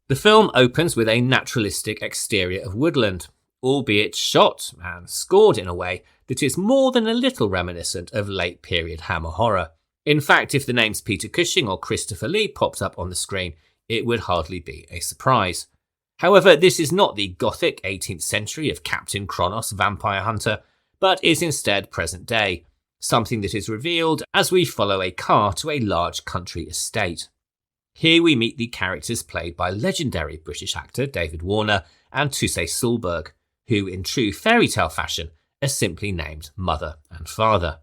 The film opens with a naturalistic exterior of woodland, albeit shot and scored in a way that is more than a little reminiscent of late period Hammer horror. In fact, if the names Peter Cushing or Christopher Lee popped up on the screen, it would hardly be a surprise. However, this is not the Gothic 18th century of Captain Kronos Vampire Hunter, but is instead present day, something that is revealed as we follow a car to a large country estate. Here we meet the characters played by legendary British actor David Warner and Tusse Sulberg, who in true fairy tale fashion are simply named Mother and Father.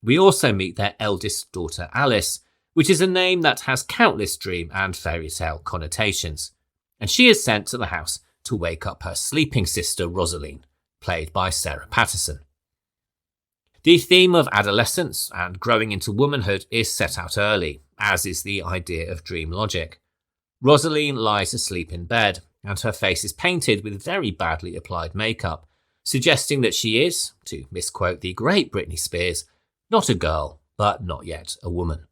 We also meet their eldest daughter Alice, which is a name that has countless dream and fairy tale connotations, and she is sent to the house to wake up her sleeping sister Rosaline, played by Sarah Patterson. The theme of adolescence and growing into womanhood is set out early, as is the idea of dream logic. Rosaline lies asleep in bed, and her face is painted with very badly applied makeup, suggesting that she is, to misquote the great Britney Spears, not a girl, but not yet a woman.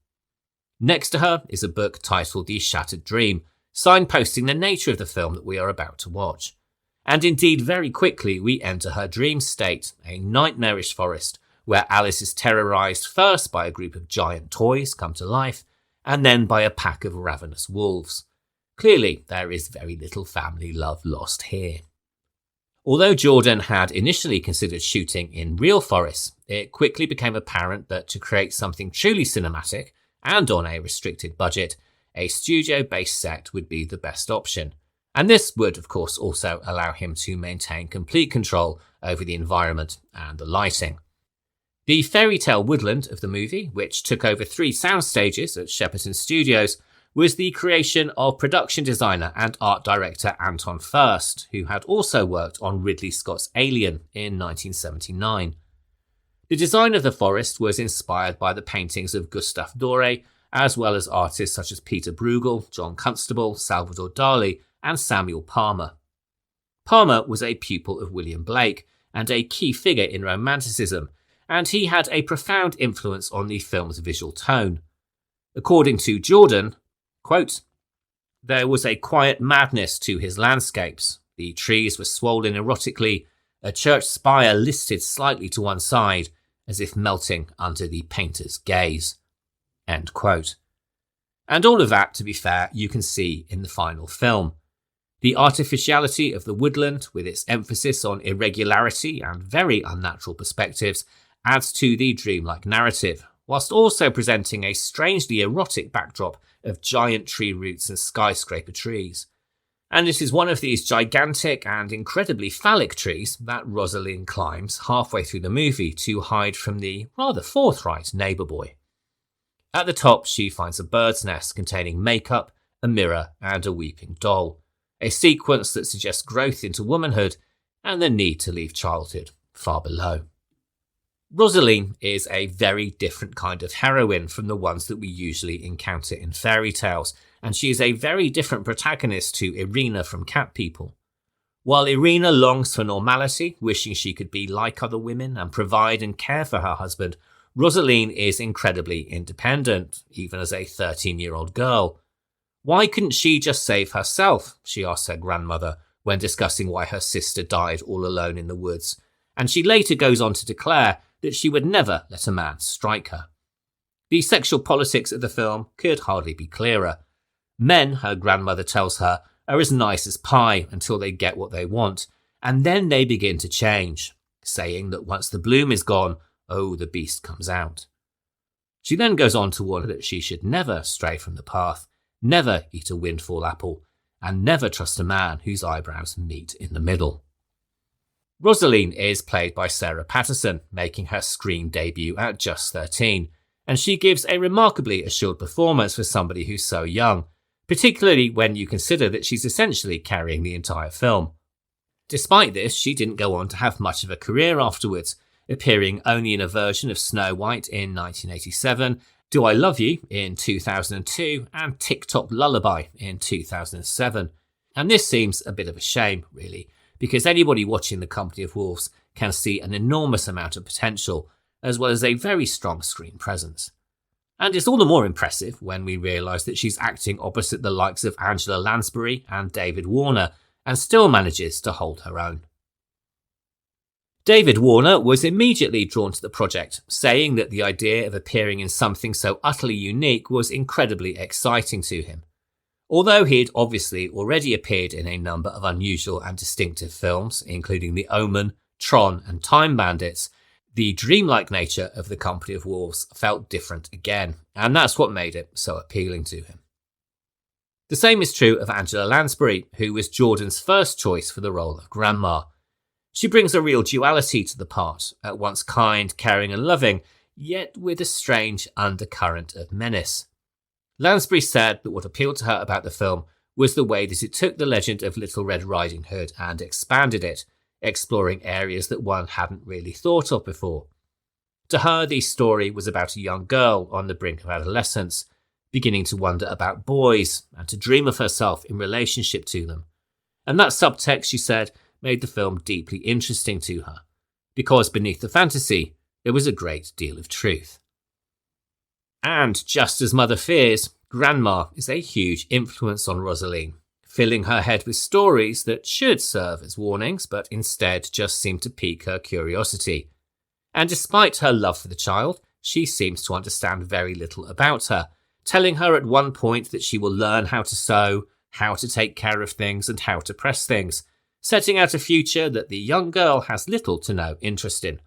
Next to her is a book titled The Shattered Dream, signposting the nature of the film that we are about to watch. And indeed, very quickly we enter her dream state, a nightmarish forest, where Alice is terrorised first by a group of giant toys come to life, and then by a pack of ravenous wolves. Clearly, there is very little family love lost here. Although Jordan had initially considered shooting in real forests, it quickly became apparent that to create something truly cinematic, and on a restricted budget, a studio-based set would be the best option. And this would, of course, also allow him to maintain complete control over the environment and the lighting. The fairy tale woodland of the movie, which took over 3 sound stages at RKO Studios, was the creation of production designer and art director Anton Furst, who had also worked on Ridley Scott's Alien in 1979. The design of the forest was inspired by the paintings of Gustave Doré, as well as artists such as Peter Bruegel, John Constable, Salvador Dali, and Samuel Palmer. Palmer was a pupil of William Blake and a key figure in Romanticism, and he had a profound influence on the film's visual tone. According to Jordan, quote, "There was a quiet madness to his landscapes. The trees were swollen erotically, a church spire listed slightly to one side, as if melting under the painter's gaze." End quote. And all of that, to be fair, you can see in the final film. The artificiality of the woodland, with its emphasis on irregularity and very unnatural perspectives, adds to the dreamlike narrative, whilst also presenting a strangely erotic backdrop of giant tree roots and skyscraper trees. And it is one of these gigantic and incredibly phallic trees that Rosaline climbs halfway through the movie to hide from the rather forthright neighbour boy. At the top, she finds a bird's nest containing makeup, a mirror, and a weeping doll, a sequence that suggests growth into womanhood, and the need to leave childhood far below. Rosaline is a very different kind of heroine from the ones that we usually encounter in fairy tales, and she is a very different protagonist to Irina from Cat People. While Irina longs for normality, wishing she could be like other women and provide and care for her husband, Rosaline is incredibly independent, even as a 13-year-old girl. Why couldn't she just save herself? She asked her grandmother when discussing why her sister died all alone in the woods, and she later goes on to declare that she would never let a man strike her. The sexual politics of the film could hardly be clearer. Men, her grandmother tells her, are as nice as pie until they get what they want, and then they begin to change, saying that once the bloom is gone, oh, the beast comes out. She then goes on to warn her that she should never stray from the path, never eat a windfall apple, and never trust a man whose eyebrows meet in the middle. Rosaline is played by Sarah Patterson, making her screen debut at just 13, and she gives a remarkably assured performance for somebody who's so young, particularly when you consider that she's essentially carrying the entire film. Despite this, she didn't go on to have much of a career afterwards, appearing only in a version of Snow White in 1987, Do I Love You in 2002, and Tick-Tock Lullaby in 2007. And this seems a bit of a shame, really, because anybody watching The Company of Wolves can see an enormous amount of potential, as well as a very strong screen presence. And it's all the more impressive when we realise that she's acting opposite the likes of Angela Lansbury and David Warner, and still manages to hold her own. David Warner was immediately drawn to the project, saying that the idea of appearing in something so utterly unique was incredibly exciting to him. Although he'd obviously already appeared in a number of unusual and distinctive films, including The Omen, Tron and Time Bandits, the dreamlike nature of The Company of Wolves felt different again, and that's what made it so appealing to him. The same is true of Angela Lansbury, who was Jordan's first choice for the role of Grandma. She brings a real duality to the part, at once kind, caring and loving, yet with a strange undercurrent of menace. Lansbury said that what appealed to her about the film was the way that it took the legend of Little Red Riding Hood and expanded it, exploring areas that one hadn't really thought of before. To her, the story was about a young girl on the brink of adolescence, beginning to wonder about boys and to dream of herself in relationship to them. And that subtext, she said, made the film deeply interesting to her, because beneath the fantasy, there was a great deal of truth. And just as Mother fears, Grandma is a huge influence on Rosaline, filling her head with stories that should serve as warnings, but instead just seem to pique her curiosity. And despite her love for the child, she seems to understand very little about her, telling her at one point that she will learn how to sew, how to take care of things, and how to press things, setting out a future that the young girl has little to no interest in.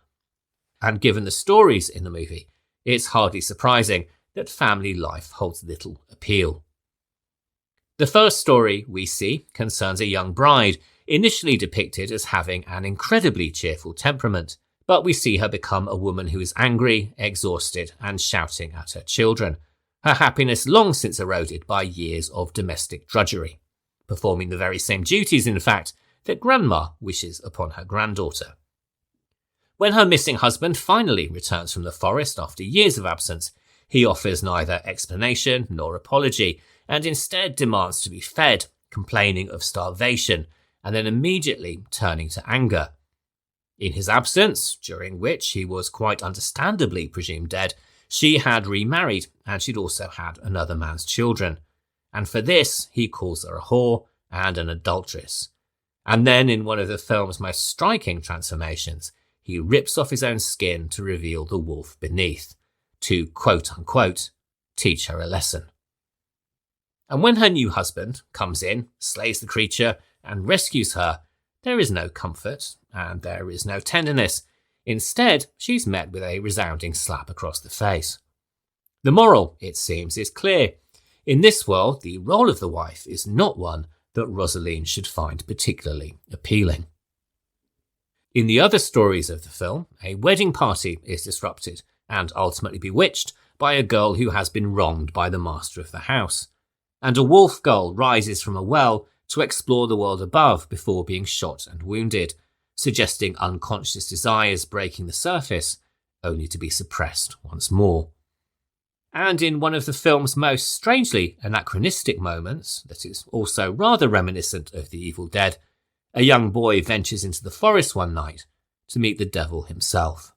And given the stories in the movie, it's hardly surprising that family life holds little appeal. The first story we see concerns a young bride, initially depicted as having an incredibly cheerful temperament, but we see her become a woman who is angry, exhausted, and shouting at her children, her happiness long since eroded by years of domestic drudgery, performing the very same duties, in fact, that Grandma wishes upon her granddaughter. When her missing husband finally returns from the forest after years of absence, he offers neither explanation nor apology, and instead demands to be fed, complaining of starvation, and then immediately turning to anger. In his absence, during which he was quite understandably presumed dead, she had remarried, and she'd also had another man's children. And for this, he calls her a whore and an adulteress. And then, in one of the film's most striking transformations, he rips off his own skin to reveal the wolf beneath, to quote-unquote, teach her a lesson. And when her new husband comes in, slays the creature, and rescues her, there is no comfort, and there is no tenderness. Instead, she's met with a resounding slap across the face. The moral, it seems, is clear. In this world, the role of the wife is not one that Rosaline should find particularly appealing. In the other stories of the film, a wedding party is disrupted and ultimately bewitched by a girl who has been wronged by the master of the house. And a wolf girl rises from a well to explore the world above before being shot and wounded, suggesting unconscious desires breaking the surface, only to be suppressed once more. And in one of the film's most strangely anachronistic moments, that is also rather reminiscent of The Evil Dead, a young boy ventures into the forest one night to meet the devil himself.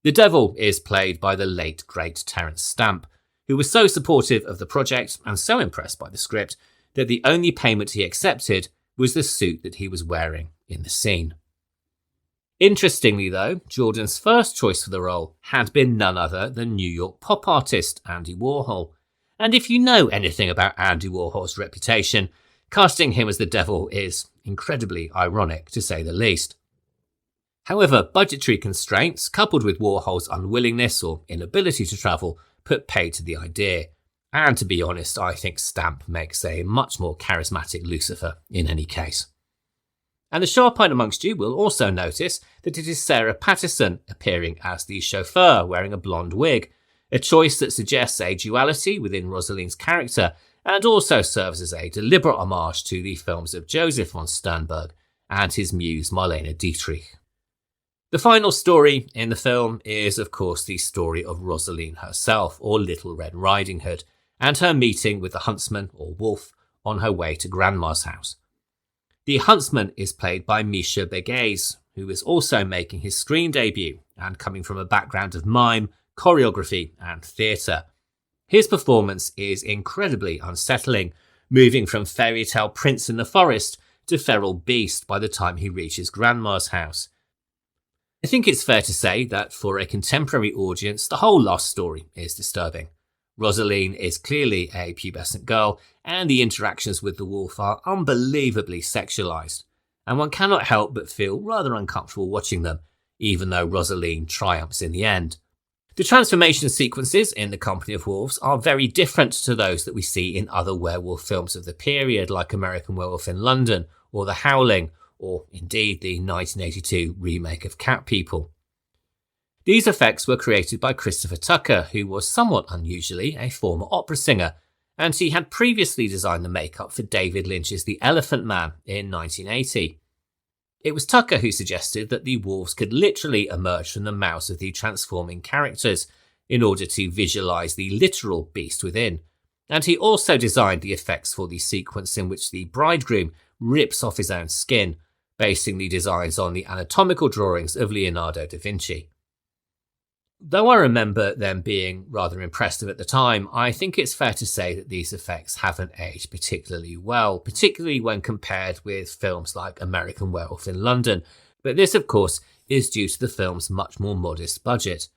The devil is played by the late great Terrence Stamp, who was so supportive of the project and so impressed by the script that the only payment he accepted was the suit that he was wearing in the scene. Interestingly though, Jordan's first choice for the role had been none other than New York pop artist Andy Warhol. And if you know anything about Andy Warhol's reputation, casting him as the devil is incredibly ironic, to say the least. However, budgetary constraints, coupled with Warhol's unwillingness or inability to travel, put paid to the idea. And to be honest, I think Stamp makes a much more charismatic Lucifer in any case. And the sharp-eyed amongst you will also notice that it is Sarah Patterson appearing as the chauffeur wearing a blonde wig, a choice that suggests a duality within Rosalind's character and also serves as a deliberate homage to the films of Joseph von Sternberg and his muse Marlene Dietrich. The final story in the film is, of course, the story of Rosalind herself, or Little Red Riding Hood, and her meeting with the huntsman, or wolf, on her way to Grandma's house. The huntsman is played by Misha Begues, who is also making his screen debut and coming from a background of mime, choreography and theatre. His performance is incredibly unsettling, moving from fairy tale prince in the forest to feral beast by the time he reaches Grandma's house. I think it's fair to say that for a contemporary audience, the whole last story is disturbing. Rosaline is clearly a pubescent girl, and the interactions with the wolf are unbelievably sexualized, and one cannot help but feel rather uncomfortable watching them, even though Rosaline triumphs in the end. The transformation sequences in The Company of Wolves are very different to those that we see in other werewolf films of the period, like American Werewolf in London, or The Howling, or indeed the 1982 remake of Cat People. These effects were created by Christopher Tucker, who was somewhat unusually a former opera singer, and he had previously designed the makeup for David Lynch's The Elephant Man in 1980. It was Tucker who suggested that the wolves could literally emerge from the mouths of the transforming characters in order to visualise the literal beast within, and he also designed the effects for the sequence in which the bridegroom rips off his own skin, basing the designs on the anatomical drawings of Leonardo da Vinci. Though I remember them being rather impressive at the time, I think it's fair to say that these effects haven't aged particularly well, particularly when compared with films like American Werewolf in London, but this of course is due to the film's much more modest budget.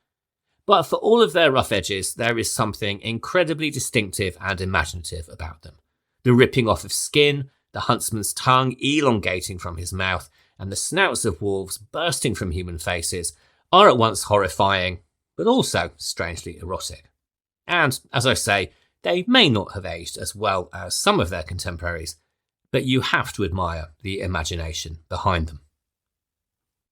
But for all of their rough edges, there is something incredibly distinctive and imaginative about them. The ripping off of skin, the huntsman's tongue elongating from his mouth, and the snouts of wolves bursting from human faces are at once horrifying, but also strangely erotic. And, as I say, they may not have aged as well as some of their contemporaries, but you have to admire the imagination behind them.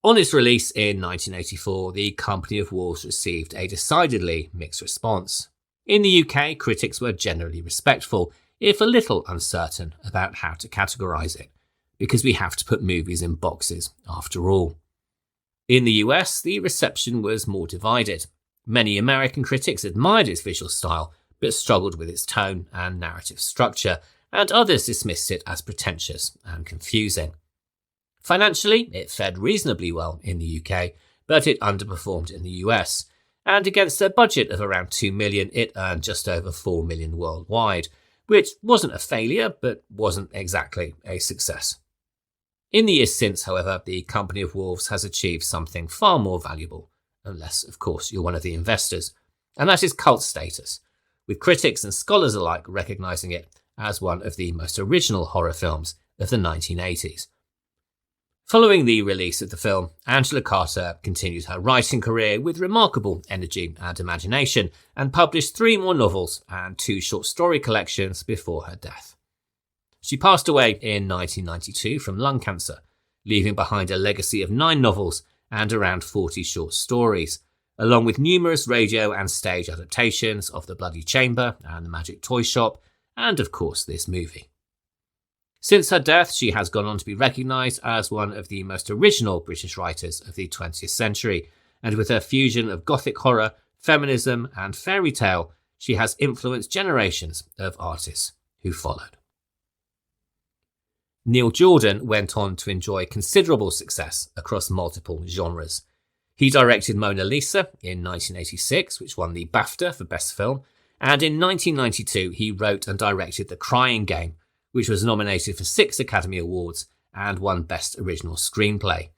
On its release in 1984, The Company of Wolves received a decidedly mixed response. In the UK, critics were generally respectful, if a little uncertain about how to categorise it, because we have to put movies in boxes after all. In the US, the reception was more divided. Many American critics admired its visual style, but struggled with its tone and narrative structure, and others dismissed it as pretentious and confusing. Financially, it fared reasonably well in the UK, but it underperformed in the US, and against a budget of around $2 million, it earned just over $4 million worldwide, which wasn't a failure, but wasn't exactly a success. In the years since, however, The Company of Wolves has achieved something far more valuable, unless, of course, you're one of the investors, and that is cult status, with critics and scholars alike recognising it as one of the most original horror films of the 1980s. Following the release of the film, Angela Carter continued her writing career with remarkable energy and imagination, and published 3 more novels and 2 short story collections before her death. She passed away in 1992 from lung cancer, leaving behind a legacy of 9 novels and around 40 short stories, along with numerous radio and stage adaptations of The Bloody Chamber and The Magic Toy Shop, and of course this movie. Since her death, she has gone on to be recognised as one of the most original British writers of the 20th century, and with her fusion of Gothic horror, feminism and fairy tale, she has influenced generations of artists who followed. Neil Jordan went on to enjoy considerable success across multiple genres. He directed Mona Lisa in 1986, which won the BAFTA for Best Film, and in 1992 he wrote and directed The Crying Game, which was nominated for 6 Academy Awards and won Best Original Screenplay.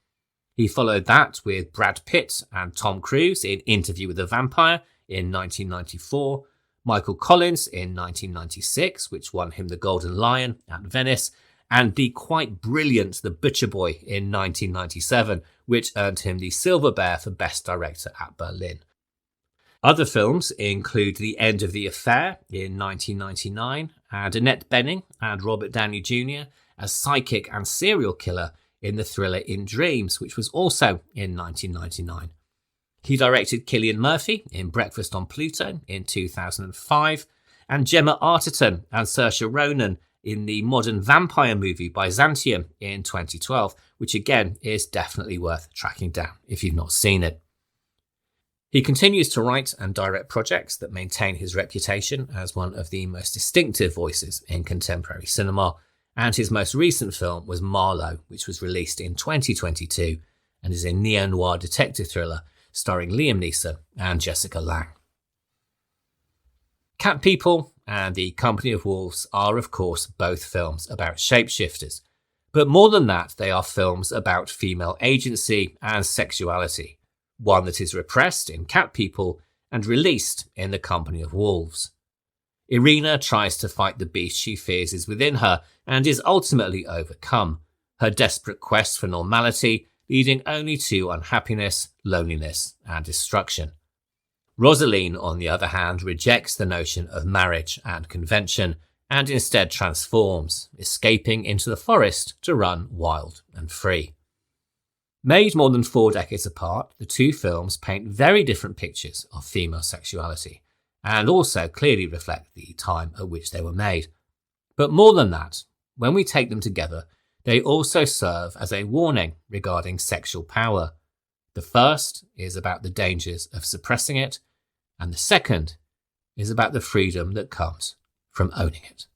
He followed that with Brad Pitt and Tom Cruise in Interview with a Vampire in 1994, Michael Collins in 1996, which won him the Golden Lion at Venice, and the quite brilliant The Butcher Boy in 1997, which earned him the Silver Bear for Best Director at Berlin. Other films include The End of the Affair in 1999, and Annette Bening and Robert Downey Jr. as psychic and serial killer in the thriller In Dreams, which was also in 1999. He directed Cillian Murphy in Breakfast on Pluto in 2005, and Gemma Arterton and Saoirse Ronan in the modern vampire movie Byzantium in 2012, which again is definitely worth tracking down if you've not seen it. He continues to write and direct projects that maintain his reputation as one of the most distinctive voices in contemporary cinema, and his most recent film was Marlowe, which was released in 2022 and is a neo-noir detective thriller starring Liam Neeson and Jessica Lange. Cat People and The Company of Wolves are, of course, both films about shapeshifters, but more than that, they are films about female agency and sexuality, one that is repressed in Cat People and released in The Company of Wolves. Irina tries to fight the beast she fears is within her and is ultimately overcome, her desperate quest for normality leading only to unhappiness, loneliness, and destruction. Rosaline, on the other hand, rejects the notion of marriage and convention and instead transforms, escaping into the forest to run wild and free. Made more than 4 decades apart, the two films paint very different pictures of female sexuality and also clearly reflect the time at which they were made. But more than that, when we take them together, they also serve as a warning regarding sexual power. The first is about the dangers of suppressing it, and the second is about the freedom that comes from owning it.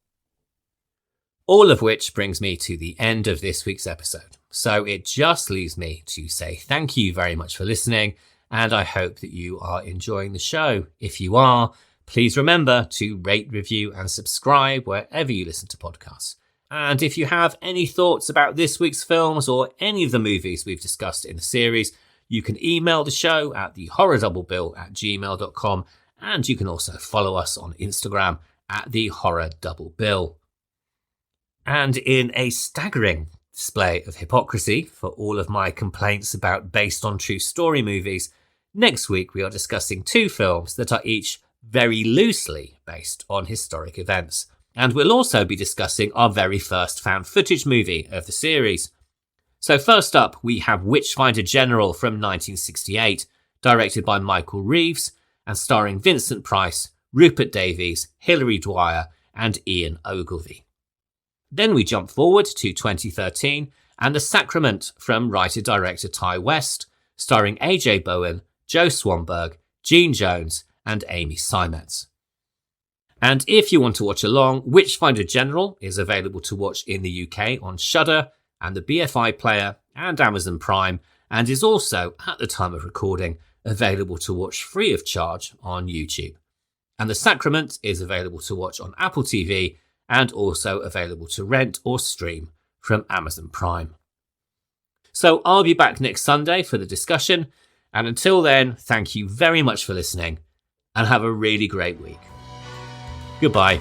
All of which brings me to the end of this week's episode. So it just leaves me to say thank you very much for listening, and I hope that you are enjoying the show. If you are, please remember to rate, review, and subscribe wherever you listen to podcasts. And if you have any thoughts about this week's films or any of the movies we've discussed in the series, you can email the show at thehorrordouble@gmail.com, and you can also follow us on Instagram at thehorrordouble. And in a staggering display of hypocrisy for all of my complaints about based on true story movies, next week we are discussing 2 films that are each very loosely based on historic events. And we'll also be discussing our very first found footage movie of the series. So first up, we have Witchfinder General from 1968, directed by Michael Reeves and starring Vincent Price, Rupert Davies, Hilary Dwyer and Ian Ogilvy. Then we jump forward to 2013 and The Sacrament from writer-director Ty West, starring AJ Bowen, Joe Swanberg, Gene Jones and Amy Seimetz. And if you want to watch along, Witchfinder General is available to watch in the UK on Shudder and the BFI Player and Amazon Prime, and is also, at the time of recording, available to watch free of charge on YouTube. And The Sacrament is available to watch on Apple TV and also available to rent or stream from Amazon Prime. So I'll be back next Sunday for the discussion, and until then, thank you very much for listening and have a really great week. Goodbye.